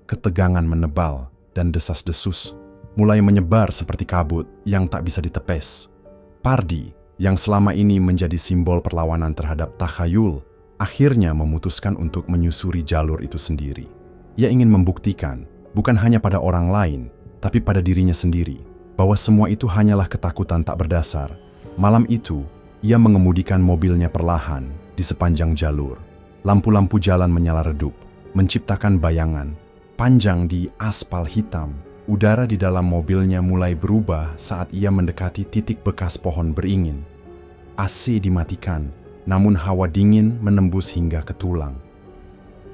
Ketegangan menebal dan desas-desus mulai menyebar seperti kabut yang tak bisa ditepes. Pardi, yang selama ini menjadi simbol perlawanan terhadap takhayul, akhirnya memutuskan untuk menyusuri jalur itu sendiri. Ia ingin membuktikan, bukan hanya pada orang lain, tapi pada dirinya sendiri, bahwa semua itu hanyalah ketakutan tak berdasar. Malam itu, ia mengemudikan mobilnya perlahan di sepanjang jalur. Lampu-lampu jalan menyala redup, menciptakan bayangan panjang di aspal hitam. Udara di dalam mobilnya mulai berubah saat ia mendekati titik bekas pohon beringin. AC dimatikan, namun hawa dingin menembus hingga ke tulang.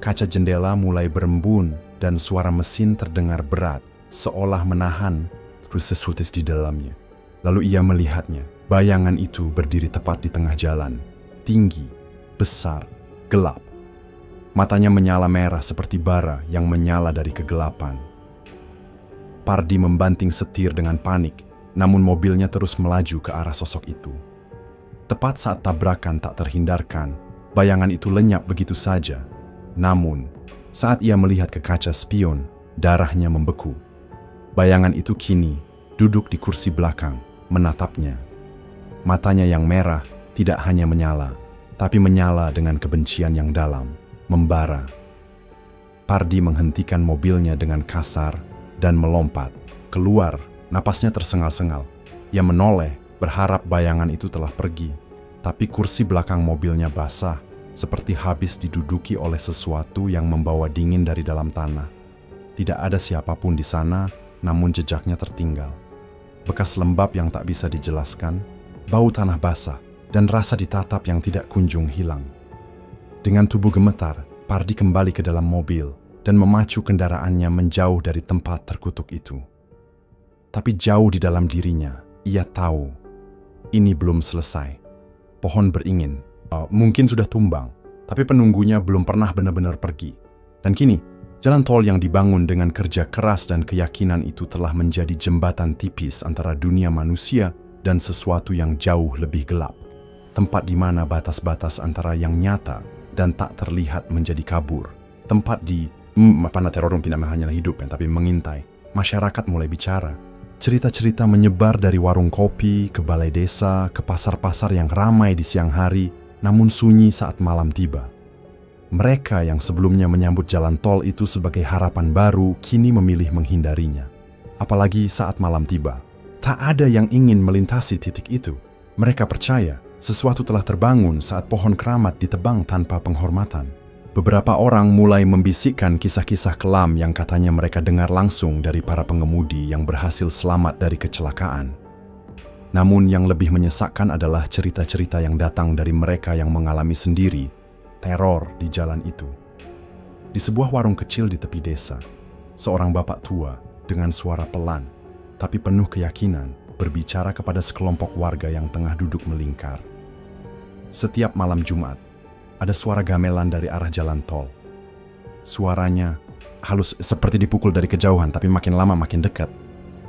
Kaca jendela mulai berembun dan suara mesin terdengar berat, seolah menahan sesuatu di dalamnya. Lalu ia melihatnya. Bayangan itu berdiri tepat di tengah jalan, tinggi, besar, gelap. Matanya menyala merah seperti bara yang menyala dari kegelapan. Pardi membanting setir dengan panik, namun mobilnya terus melaju ke arah sosok itu. Tepat saat tabrakan tak terhindarkan, bayangan itu lenyap begitu saja. Namun, saat ia melihat ke kaca spion, darahnya membeku. Bayangan itu kini duduk di kursi belakang, menatapnya. Matanya yang merah tidak hanya menyala, tapi menyala dengan kebencian yang dalam, membara. Pardi menghentikan mobilnya dengan kasar dan melompat. Keluar, napasnya tersengal-sengal. Ia menoleh, berharap bayangan itu telah pergi. Tapi kursi belakang mobilnya basah, seperti habis diduduki oleh sesuatu yang membawa dingin dari dalam tanah. Tidak ada siapapun di sana, namun jejaknya tertinggal. Bekas lembab yang tak bisa dijelaskan, bau tanah basah, dan rasa ditatap yang tidak kunjung hilang. Dengan tubuh gemetar, Pardi kembali ke dalam mobil dan memacu kendaraannya menjauh dari tempat terkutuk itu. Tapi jauh di dalam dirinya, ia tahu ini belum selesai. Pohon beringin mungkin sudah tumbang, tapi penunggunya belum pernah benar-benar pergi. Dan kini, jalan tol yang dibangun dengan kerja keras dan keyakinan itu telah menjadi jembatan tipis antara dunia manusia dan sesuatu yang jauh lebih gelap. Tempat di mana batas-batas antara yang nyata dan tak terlihat menjadi kabur. Tempat di mana teror tidak hanyalah hidup, tapi mengintai. Masyarakat mulai bicara. Cerita-cerita menyebar dari warung kopi, ke balai desa, ke pasar-pasar yang ramai di siang hari, namun sunyi saat malam tiba. Mereka yang sebelumnya menyambut jalan tol itu sebagai harapan baru, kini memilih menghindarinya. Apalagi saat malam tiba. Tak ada yang ingin melintasi titik itu. Mereka percaya sesuatu telah terbangun saat pohon keramat ditebang tanpa penghormatan. Beberapa orang mulai membisikkan kisah-kisah kelam yang katanya mereka dengar langsung dari para pengemudi yang berhasil selamat dari kecelakaan. Namun yang lebih menyesakkan adalah cerita-cerita yang datang dari mereka yang mengalami sendiri teror di jalan itu. Di sebuah warung kecil di tepi desa, seorang bapak tua dengan suara pelan tapi penuh keyakinan berbicara kepada sekelompok warga yang tengah duduk melingkar. Setiap malam Jumat, ada suara gamelan dari arah jalan tol. Suaranya halus seperti dipukul dari kejauhan, tapi makin lama makin dekat.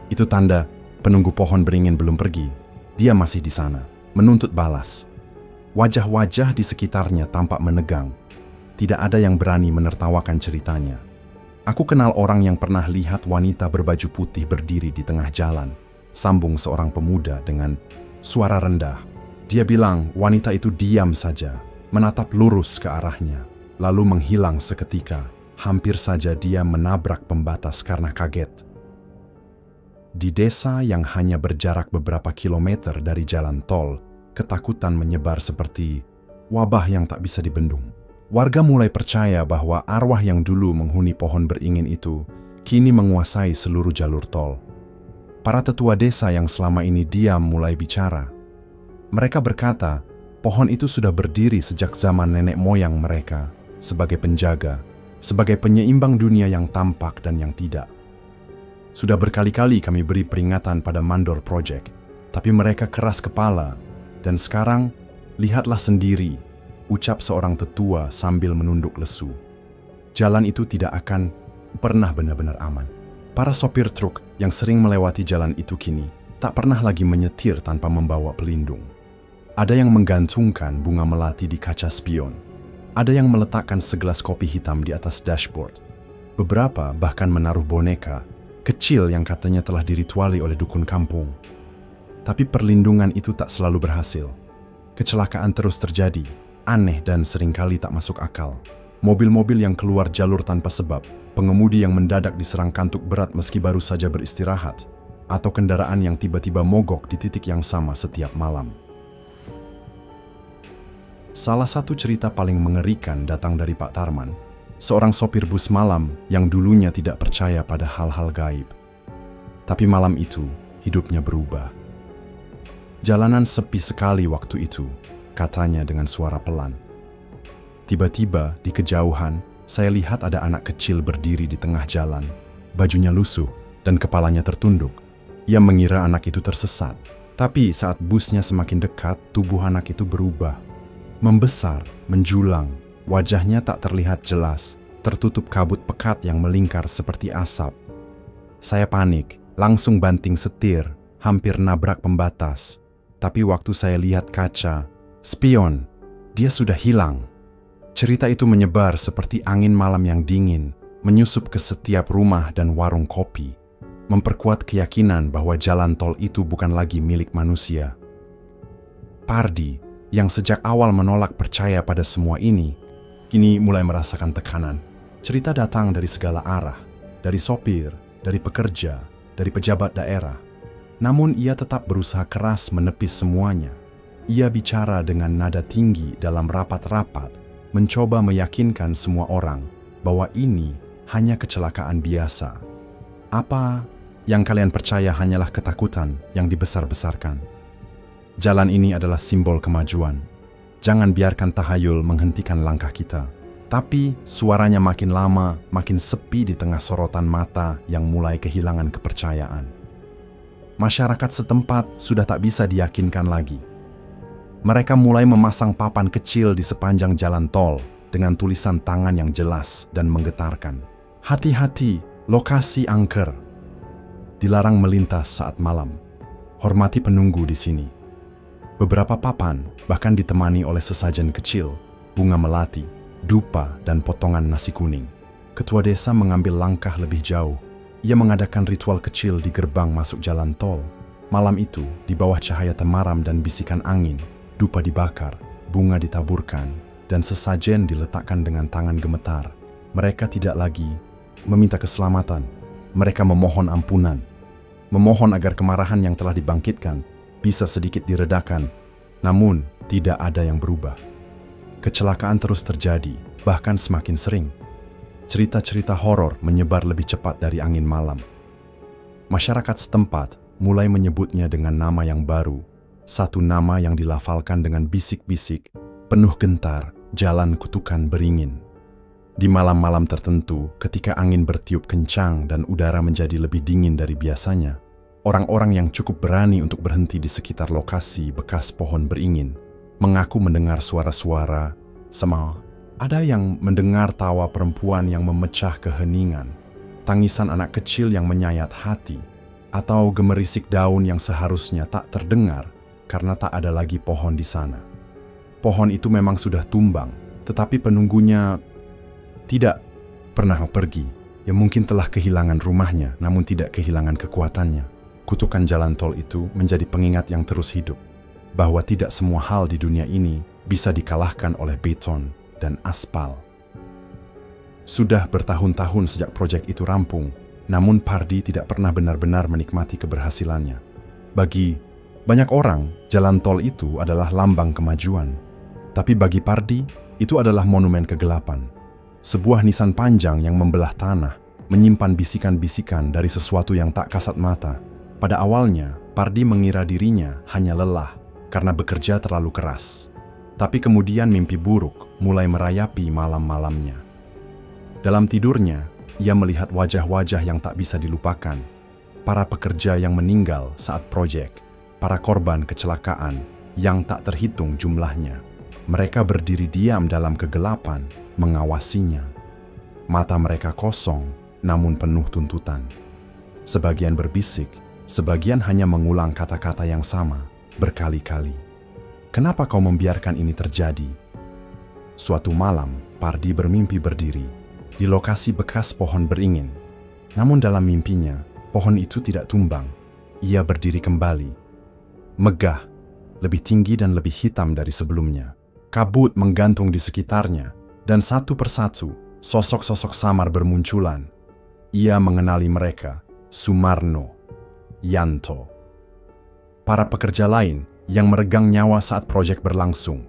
Itu tanda penunggu pohon beringin belum pergi. Dia masih di sana, menuntut balas. Wajah-wajah di sekitarnya tampak menegang. Tidak ada yang berani menertawakan ceritanya. Aku kenal orang yang pernah lihat wanita berbaju putih berdiri di tengah jalan, sambung seorang pemuda dengan suara rendah. Dia bilang wanita itu diam saja, menatap lurus ke arahnya, lalu menghilang seketika. Hampir saja dia menabrak pembatas karena kaget. Di desa yang hanya berjarak beberapa kilometer dari jalan tol, ketakutan menyebar seperti wabah yang tak bisa dibendung. Warga mulai percaya bahwa arwah yang dulu menghuni pohon beringin itu kini menguasai seluruh jalur tol. Para tetua desa yang selama ini diam mulai bicara. Mereka berkata, pohon itu sudah berdiri sejak zaman nenek moyang mereka sebagai penjaga, sebagai penyeimbang dunia yang tampak dan yang tidak. Sudah berkali-kali kami beri peringatan pada Mandor Project, tapi mereka keras kepala. Dan sekarang, lihatlah sendiri, ucap seorang tetua sambil menunduk lesu. Jalan itu tidak akan pernah benar-benar aman. Para sopir truk yang sering melewati jalan itu kini tak pernah lagi menyetir tanpa membawa pelindung. Ada yang menggantungkan bunga melati di kaca spion. Ada yang meletakkan segelas kopi hitam di atas dashboard. Beberapa bahkan menaruh boneka kecil yang katanya telah dirituali oleh dukun kampung. Tapi perlindungan itu tak selalu berhasil. Kecelakaan terus terjadi, aneh dan seringkali tak masuk akal. Mobil-mobil yang keluar jalur tanpa sebab, pengemudi yang mendadak diserang kantuk berat meski baru saja beristirahat, atau kendaraan yang tiba-tiba mogok di titik yang sama setiap malam. Salah satu cerita paling mengerikan datang dari Pak Tarman, seorang sopir bus malam yang dulunya tidak percaya pada hal-hal gaib. Tapi malam itu, hidupnya berubah. Jalanan sepi sekali waktu itu, katanya dengan suara pelan. Tiba-tiba di kejauhan, saya lihat ada anak kecil berdiri di tengah jalan. Bajunya lusuh dan kepalanya tertunduk. Ia mengira anak itu tersesat. Tapi saat busnya semakin dekat, tubuh anak itu berubah. Membesar, menjulang, wajahnya tak terlihat jelas, tertutup kabut pekat yang melingkar seperti asap. Saya panik, langsung banting setir, hampir nabrak pembatas. Tapi waktu saya lihat kaca, spion, dia sudah hilang. Cerita itu menyebar seperti angin malam yang dingin, menyusup ke setiap rumah dan warung kopi, memperkuat keyakinan bahwa jalan tol itu bukan lagi milik manusia. Pardi, yang sejak awal menolak percaya pada semua ini, kini mulai merasakan tekanan. Cerita datang dari segala arah, dari sopir, dari pekerja, dari pejabat daerah. Namun ia tetap berusaha keras menepis semuanya. Ia bicara dengan nada tinggi dalam rapat-rapat, mencoba meyakinkan semua orang bahwa ini hanya kecelakaan biasa. Apa yang kalian percaya hanyalah ketakutan yang dibesar-besarkan. Jalan ini adalah simbol kemajuan. Jangan biarkan tahayul menghentikan langkah kita. Tapi suaranya makin lama, makin sepi di tengah sorotan mata yang mulai kehilangan kepercayaan. Masyarakat setempat sudah tak bisa diyakinkan lagi. Mereka mulai memasang papan kecil di sepanjang jalan tol dengan tulisan tangan yang jelas dan menggetarkan. Hati-hati, lokasi angker. Dilarang melintas saat malam. Hormati penunggu di sini. Beberapa papan bahkan ditemani oleh sesajen kecil, bunga melati, dupa, dan potongan nasi kuning. Ketua desa mengambil langkah lebih jauh. Ia mengadakan ritual kecil di gerbang masuk jalan tol. Malam itu, di bawah cahaya temaram dan bisikan angin, dupa dibakar, bunga ditaburkan, dan sesajen diletakkan dengan tangan gemetar. Mereka tidak lagi meminta keselamatan. Mereka memohon ampunan. Memohon agar kemarahan yang telah dibangkitkan bisa sedikit diredakan, namun tidak ada yang berubah. Kecelakaan terus terjadi, bahkan semakin sering. Cerita-cerita horor menyebar lebih cepat dari angin malam. Masyarakat setempat mulai menyebutnya dengan nama yang baru, satu nama yang dilafalkan dengan bisik-bisik, penuh gentar, jalan kutukan beringin. Di malam-malam tertentu, ketika angin bertiup kencang dan udara menjadi lebih dingin dari biasanya, orang-orang yang cukup berani untuk berhenti di sekitar lokasi bekas pohon beringin mengaku mendengar suara-suara Sama, ada yang mendengar tawa perempuan yang memecah keheningan, tangisan anak kecil yang menyayat hati, atau gemerisik daun yang seharusnya tak terdengar karena tak ada lagi pohon di sana. Pohon itu memang sudah tumbang, tetapi penunggunya tidak pernah pergi. Ya mungkin telah kehilangan rumahnya, namun tidak kehilangan kekuatannya. Kutukan jalan tol itu menjadi pengingat yang terus hidup, bahwa tidak semua hal di dunia ini bisa dikalahkan oleh beton dan aspal. Sudah bertahun-tahun sejak proyek itu rampung, namun Pardi tidak pernah benar-benar menikmati keberhasilannya. Bagi banyak orang, jalan tol itu adalah lambang kemajuan. Tapi bagi Pardi, itu adalah monumen kegelapan. Sebuah nisan panjang yang membelah tanah, menyimpan bisikan-bisikan dari sesuatu yang tak kasat mata. Pada awalnya, Pardi mengira dirinya hanya lelah karena bekerja terlalu keras. Tapi kemudian mimpi buruk mulai merayapi malam-malamnya. Dalam tidurnya, ia melihat wajah-wajah yang tak bisa dilupakan. Para pekerja yang meninggal saat proyek, para korban kecelakaan yang tak terhitung jumlahnya. Mereka berdiri diam dalam kegelapan, mengawasinya. Mata mereka kosong, namun penuh tuntutan. Sebagian berbisik, sebagian hanya mengulang kata-kata yang sama, berkali-kali. Kenapa kau membiarkan ini terjadi? Suatu malam, Pardi bermimpi berdiri di lokasi bekas pohon beringin. Namun dalam mimpinya, pohon itu tidak tumbang. Ia berdiri kembali. Megah, lebih tinggi dan lebih hitam dari sebelumnya. Kabut menggantung di sekitarnya, dan satu persatu, sosok-sosok samar bermunculan. Ia mengenali mereka, Sumarno, Yanto. Para pekerja lain yang meregang nyawa saat proyek berlangsung.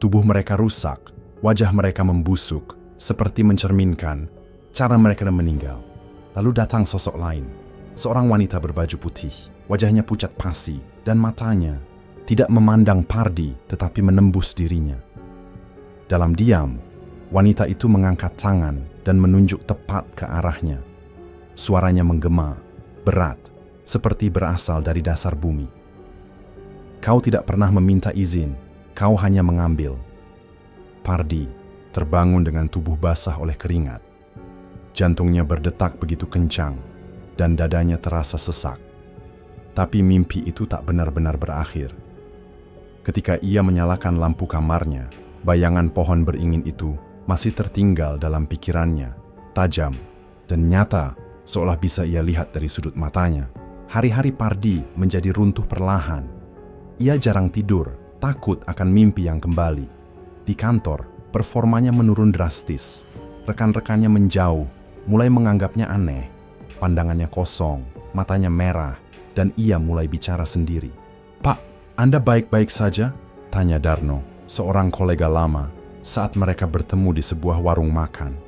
Tubuh mereka rusak, wajah mereka membusuk, seperti mencerminkan cara mereka meninggal. Lalu datang sosok lain, seorang wanita berbaju putih, wajahnya pucat pasi, dan matanya tidak memandang Pardi tetapi menembus dirinya. Dalam diam, wanita itu mengangkat tangan dan menunjuk tepat ke arahnya. Suaranya menggema, berat, seperti berasal dari dasar bumi. Kau tidak pernah meminta izin, kau hanya mengambil. Pardi terbangun dengan tubuh basah oleh keringat. Jantungnya berdetak begitu kencang, dan dadanya terasa sesak. Tapi mimpi itu tak benar-benar berakhir. Ketika ia menyalakan lampu kamarnya, bayangan pohon beringin itu masih tertinggal dalam pikirannya, tajam dan nyata, seolah bisa ia lihat dari sudut matanya. Hari-hari Pardi menjadi runtuh perlahan. Ia jarang tidur, takut akan mimpi yang kembali. Di kantor, performanya menurun drastis. Rekan-rekannya menjauh, mulai menganggapnya aneh. Pandangannya kosong, matanya merah, dan ia mulai bicara sendiri. "Pak, Anda baik-baik saja?" tanya Darno, seorang kolega lama, saat mereka bertemu di sebuah warung makan.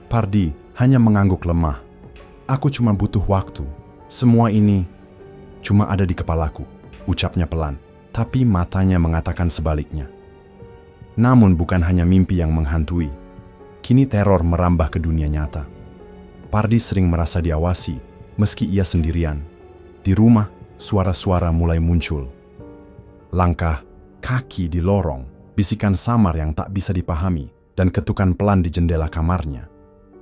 Pardi hanya mengangguk lemah. "Aku cuma butuh waktu. Semua ini cuma ada di kepalaku," ucapnya pelan, tapi matanya mengatakan sebaliknya. Namun bukan hanya mimpi yang menghantui. Kini teror merambah ke dunia nyata. Pardi sering merasa diawasi, meski ia sendirian. Di rumah, suara-suara mulai muncul. Langkah, kaki di lorong, bisikan samar yang tak bisa dipahami, dan ketukan pelan di jendela kamarnya.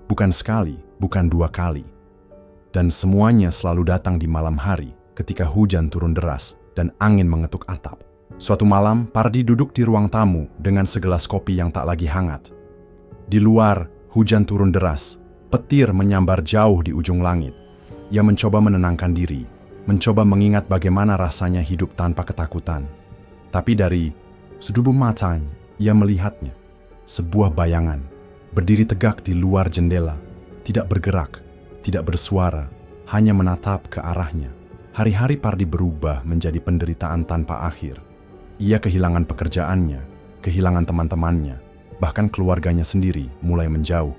Bukan sekali, bukan dua kali. Dan semuanya selalu datang di malam hari ketika hujan turun deras dan angin mengetuk atap. Suatu malam, Pardi duduk di ruang tamu dengan segelas kopi yang tak lagi hangat. Di luar, hujan turun deras, petir menyambar jauh di ujung langit. Ia mencoba menenangkan diri, mencoba mengingat bagaimana rasanya hidup tanpa ketakutan. Tapi dari sudut matanya, ia melihatnya. Sebuah bayangan, berdiri tegak di luar jendela, tidak bergerak, tidak bersuara, hanya menatap ke arahnya. Hari-hari Pardi berubah menjadi penderitaan tanpa akhir. Ia kehilangan pekerjaannya, kehilangan teman-temannya, bahkan keluarganya sendiri mulai menjauh.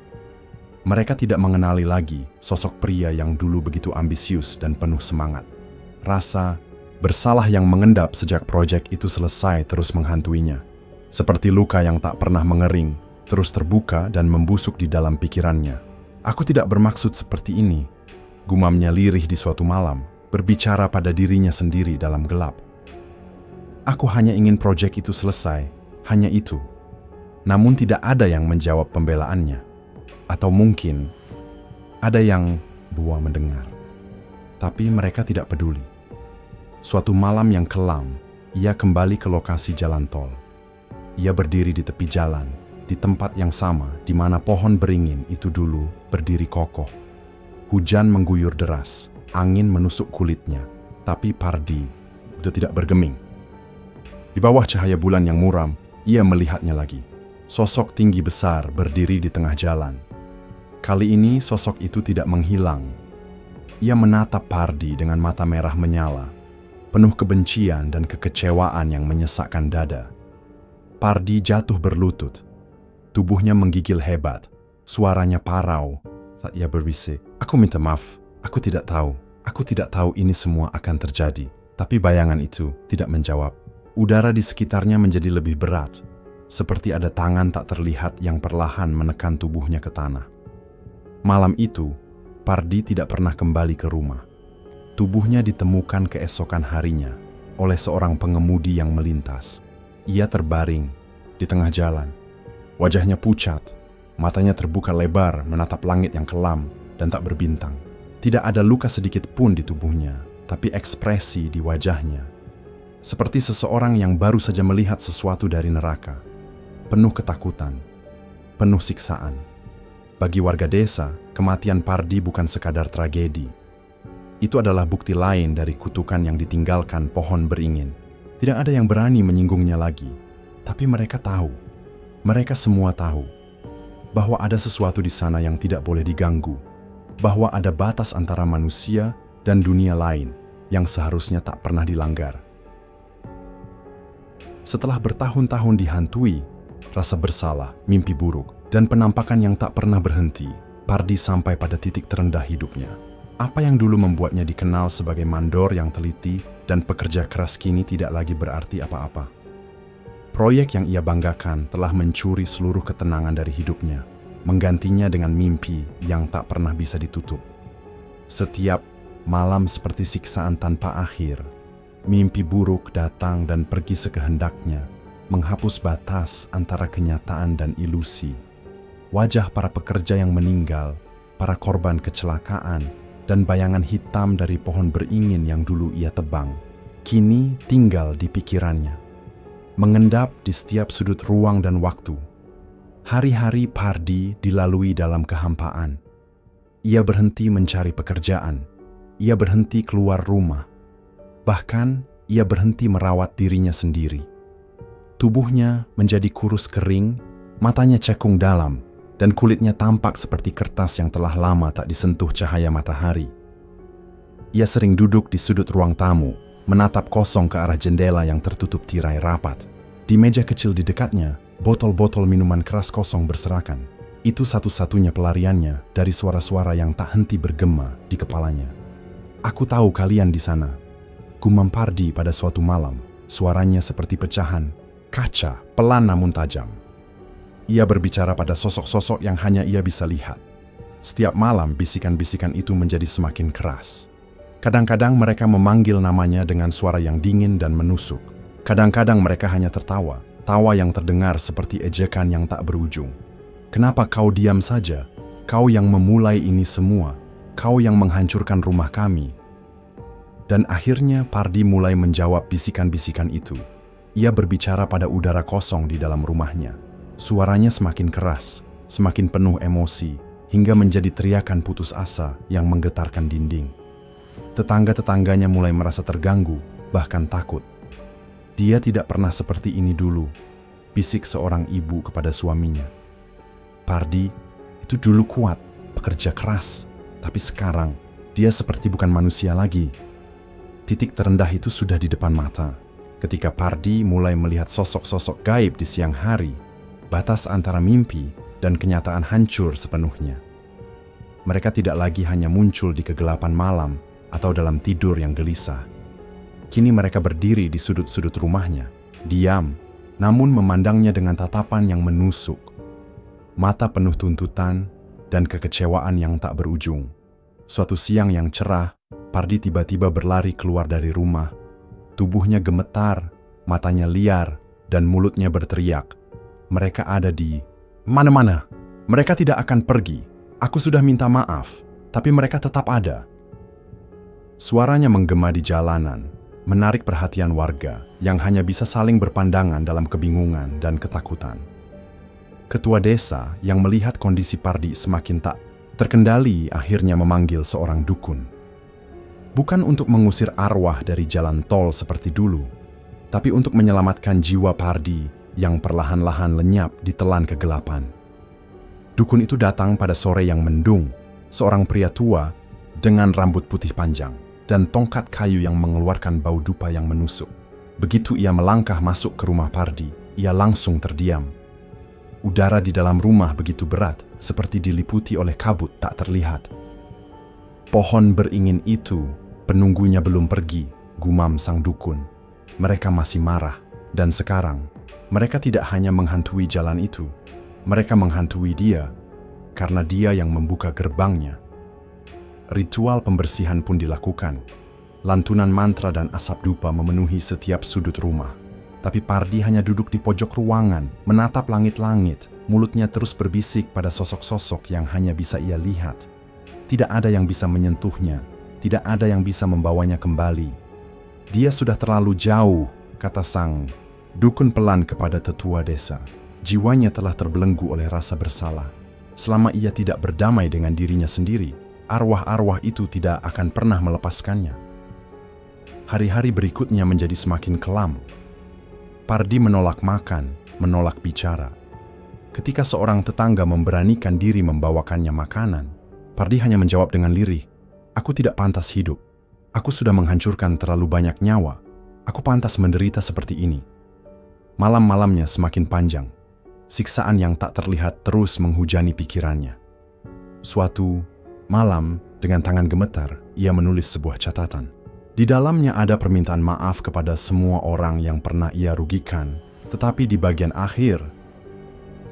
Mereka tidak mengenali lagi sosok pria yang dulu begitu ambisius dan penuh semangat. Rasa bersalah yang mengendap sejak proyek itu selesai terus menghantuinya. Seperti luka yang tak pernah mengering, terus terbuka dan membusuk di dalam pikirannya. "Aku tidak bermaksud seperti ini," gumamnya lirih di suatu malam, berbicara pada dirinya sendiri dalam gelap. "Aku hanya ingin proyek itu selesai, hanya itu." Namun tidak ada yang menjawab pembelaannya. Atau mungkin ada yang dua mendengar. Tapi mereka tidak peduli. Suatu malam yang kelam, ia kembali ke lokasi jalan tol. Ia berdiri di tepi jalan, di tempat yang sama di mana pohon beringin itu dulu berdiri kokoh. Hujan mengguyur deras, angin menusuk kulitnya, tapi Pardi sudah tidak bergeming. Di bawah cahaya bulan yang muram, ia melihatnya lagi. Sosok tinggi besar berdiri di tengah jalan. Kali ini sosok itu tidak menghilang. Ia menatap Pardi dengan mata merah menyala, penuh kebencian dan kekecewaan yang menyesakkan dada. Pardi jatuh berlutut. Tubuhnya menggigil hebat. Suaranya parau saat ia berbisik, "Aku minta maaf, aku tidak tahu ini semua akan terjadi." Tapi bayangan itu tidak menjawab. Udara di sekitarnya menjadi lebih berat, seperti ada tangan tak terlihat yang perlahan menekan tubuhnya ke tanah. Malam itu, Pardi tidak pernah kembali ke rumah. Tubuhnya ditemukan keesokan harinya oleh seorang pengemudi yang melintas. Ia terbaring di tengah jalan. Wajahnya pucat, matanya terbuka lebar menatap langit yang kelam dan tak berbintang. Tidak ada luka sedikit pun di tubuhnya, tapi ekspresi di wajahnya seperti seseorang yang baru saja melihat sesuatu dari neraka. Penuh ketakutan, penuh siksaan. Bagi warga desa, kematian Pardi bukan sekadar tragedi. Itu adalah bukti lain dari kutukan yang ditinggalkan pohon beringin. Tidak ada yang berani menyinggungnya lagi, tapi mereka tahu, mereka semua tahu, bahwa ada sesuatu di sana yang tidak boleh diganggu, bahwa ada batas antara manusia dan dunia lain yang seharusnya tak pernah dilanggar. Setelah bertahun-tahun dihantui, rasa bersalah, mimpi buruk, dan penampakan yang tak pernah berhenti, Pardi sampai pada titik terendah hidupnya. Apa yang dulu membuatnya dikenal sebagai mandor yang teliti dan pekerja keras kini tidak lagi berarti apa-apa. Proyek yang ia banggakan telah mencuri seluruh ketenangan dari hidupnya, menggantinya dengan mimpi yang tak pernah bisa ditutup. Setiap malam seperti siksaan tanpa akhir, mimpi buruk datang dan pergi sekehendaknya, menghapus batas antara kenyataan dan ilusi. Wajah para pekerja yang meninggal, para korban kecelakaan, dan bayangan hitam dari pohon beringin yang dulu ia tebang, kini tinggal di pikirannya, mengendap di setiap sudut ruang dan waktu. Hari-hari Pardi dilalui dalam kehampaan. Ia berhenti mencari pekerjaan, ia berhenti keluar rumah, bahkan ia berhenti merawat dirinya sendiri. Tubuhnya menjadi kurus kering, matanya cekung dalam, dan kulitnya tampak seperti kertas yang telah lama tak disentuh cahaya matahari. Ia sering duduk di sudut ruang tamu, menatap kosong ke arah jendela yang tertutup tirai rapat. Di meja kecil di dekatnya, botol-botol minuman keras kosong berserakan. Itu satu-satunya pelariannya dari suara-suara yang tak henti bergema di kepalanya. "Aku tahu kalian di sana," gumam Pardi pada suatu malam. Suaranya seperti pecahan kaca, pelan namun tajam. Ia berbicara pada sosok-sosok yang hanya ia bisa lihat. Setiap malam bisikan-bisikan itu menjadi semakin keras. Kadang-kadang mereka memanggil namanya dengan suara yang dingin dan menusuk. Kadang-kadang mereka hanya tertawa, tawa yang terdengar seperti ejekan yang tak berujung. "Kenapa kau diam saja? Kau yang memulai ini semua, kau yang menghancurkan rumah kami." Dan akhirnya Pardi mulai menjawab bisikan-bisikan itu. Ia berbicara pada udara kosong di dalam rumahnya. Suaranya semakin keras, semakin penuh emosi, hingga menjadi teriakan putus asa yang menggetarkan dinding. Tetangga-tetangganya mulai merasa terganggu, bahkan takut. "Dia tidak pernah seperti ini dulu," bisik seorang ibu kepada suaminya. "Pardi itu dulu kuat, pekerja keras, tapi sekarang dia seperti bukan manusia lagi." Titik terendah itu sudah di depan mata. Ketika Pardi mulai melihat sosok-sosok gaib di siang hari, batas antara mimpi dan kenyataan hancur sepenuhnya. Mereka tidak lagi hanya muncul di kegelapan malam atau dalam tidur yang gelisah. Kini mereka berdiri di sudut-sudut rumahnya, diam, namun memandangnya dengan tatapan yang menusuk. Mata penuh tuntutan dan kekecewaan yang tak berujung. Suatu siang yang cerah, Pardi tiba-tiba berlari keluar dari rumah. Tubuhnya gemetar, matanya liar, dan mulutnya berteriak, Mereka ada di mana-mana. Mereka tidak akan pergi. Aku sudah minta maaf, tapi mereka tetap ada. Suaranya menggema di jalanan, menarik perhatian warga yang hanya bisa saling berpandangan dalam kebingungan dan ketakutan. Ketua desa yang melihat kondisi Pardi semakin tak terkendali akhirnya memanggil seorang dukun. Bukan untuk mengusir arwah dari jalan tol seperti dulu, tapi untuk menyelamatkan jiwa Pardi yang perlahan-lahan lenyap di telan kegelapan. Dukun itu datang pada sore yang mendung, seorang pria tua dengan rambut putih panjang dan tongkat kayu yang mengeluarkan bau dupa yang menusuk. Begitu ia melangkah masuk ke rumah Pardi, ia langsung terdiam. Udara di dalam rumah begitu berat, seperti diliputi oleh kabut tak terlihat. Pohon beringin itu, penunggunya belum pergi, gumam sang dukun. Mereka masih marah, dan sekarang mereka tidak hanya menghantui jalan itu, mereka menghantui dia, karena dia yang membuka gerbangnya. Ritual pembersihan pun dilakukan. Lantunan mantra dan asap dupa memenuhi setiap sudut rumah. Tapi Pardi hanya duduk di pojok ruangan, menatap langit-langit, mulutnya terus berbisik pada sosok-sosok yang hanya bisa ia lihat. Tidak ada yang bisa menyentuhnya, tidak ada yang bisa membawanya kembali. Dia sudah terlalu jauh, kata sang dukun pelan kepada tetua desa. Jiwanya telah terbelenggu oleh rasa bersalah. Selama ia tidak berdamai dengan dirinya sendiri, arwah-arwah itu tidak akan pernah melepaskannya. Hari-hari berikutnya menjadi semakin kelam. Pardi menolak makan, menolak bicara. Ketika seorang tetangga memberanikan diri membawakannya makanan, Pardi hanya menjawab dengan lirih, "Aku tidak pantas hidup. Aku sudah menghancurkan terlalu banyak nyawa. Aku pantas menderita seperti ini." Malam-malamnya semakin panjang. Siksaan yang tak terlihat terus menghujani pikirannya. Suatu malam, dengan tangan gemetar, ia menulis sebuah catatan. Di dalamnya ada permintaan maaf kepada semua orang yang pernah ia rugikan, tetapi di bagian akhir,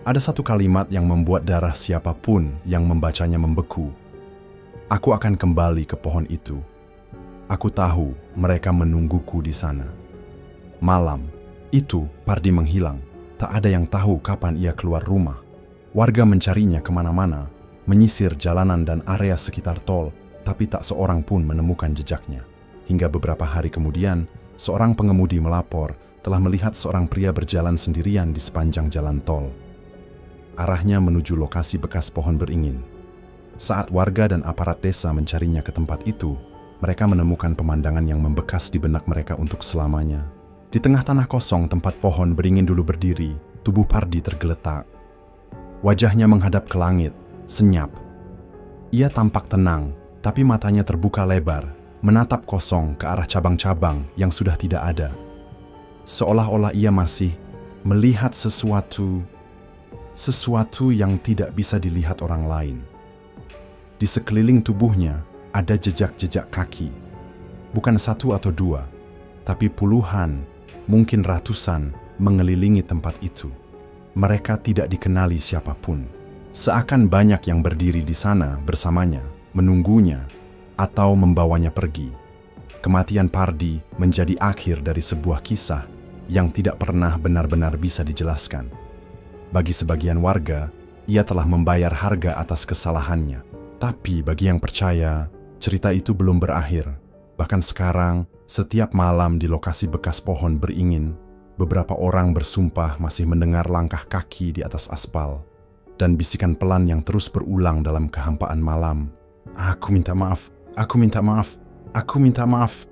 ada satu kalimat yang membuat darah siapapun yang membacanya membeku. "Aku akan kembali ke pohon itu. Aku tahu mereka menungguku di sana." Malam itu, Pardi menghilang. Tak ada yang tahu kapan ia keluar rumah. Warga mencarinya kemana-mana, menyisir jalanan dan area sekitar tol, tapi tak seorang pun menemukan jejaknya. Hingga beberapa hari kemudian, seorang pengemudi melapor telah melihat seorang pria berjalan sendirian di sepanjang jalan tol. Arahnya menuju lokasi bekas pohon beringin. Saat warga dan aparat desa mencarinya ke tempat itu, mereka menemukan pemandangan yang membekas di benak mereka untuk selamanya. Di tengah tanah kosong tempat pohon beringin dulu berdiri, tubuh Pardi tergeletak. Wajahnya menghadap ke langit, senyap. Ia tampak tenang, tapi matanya terbuka lebar, menatap kosong ke arah cabang-cabang yang sudah tidak ada. Seolah-olah ia masih melihat sesuatu yang tidak bisa dilihat orang lain. Di sekeliling tubuhnya ada jejak-jejak kaki. Bukan satu atau dua, tapi puluhan, mungkin ratusan mengelilingi tempat itu. Mereka tidak dikenali siapapun. Seakan banyak yang berdiri di sana bersamanya, menunggunya, atau membawanya pergi. Kematian Pardi menjadi akhir dari sebuah kisah yang tidak pernah benar-benar bisa dijelaskan. Bagi sebagian warga, ia telah membayar harga atas kesalahannya. Tapi bagi yang percaya, cerita itu belum berakhir. Bahkan sekarang, setiap malam di lokasi bekas pohon beringin, beberapa orang bersumpah masih mendengar langkah kaki di atas aspal dan bisikan pelan yang terus berulang dalam kehampaan malam. "Aku minta maaf, aku minta maaf, aku minta maaf."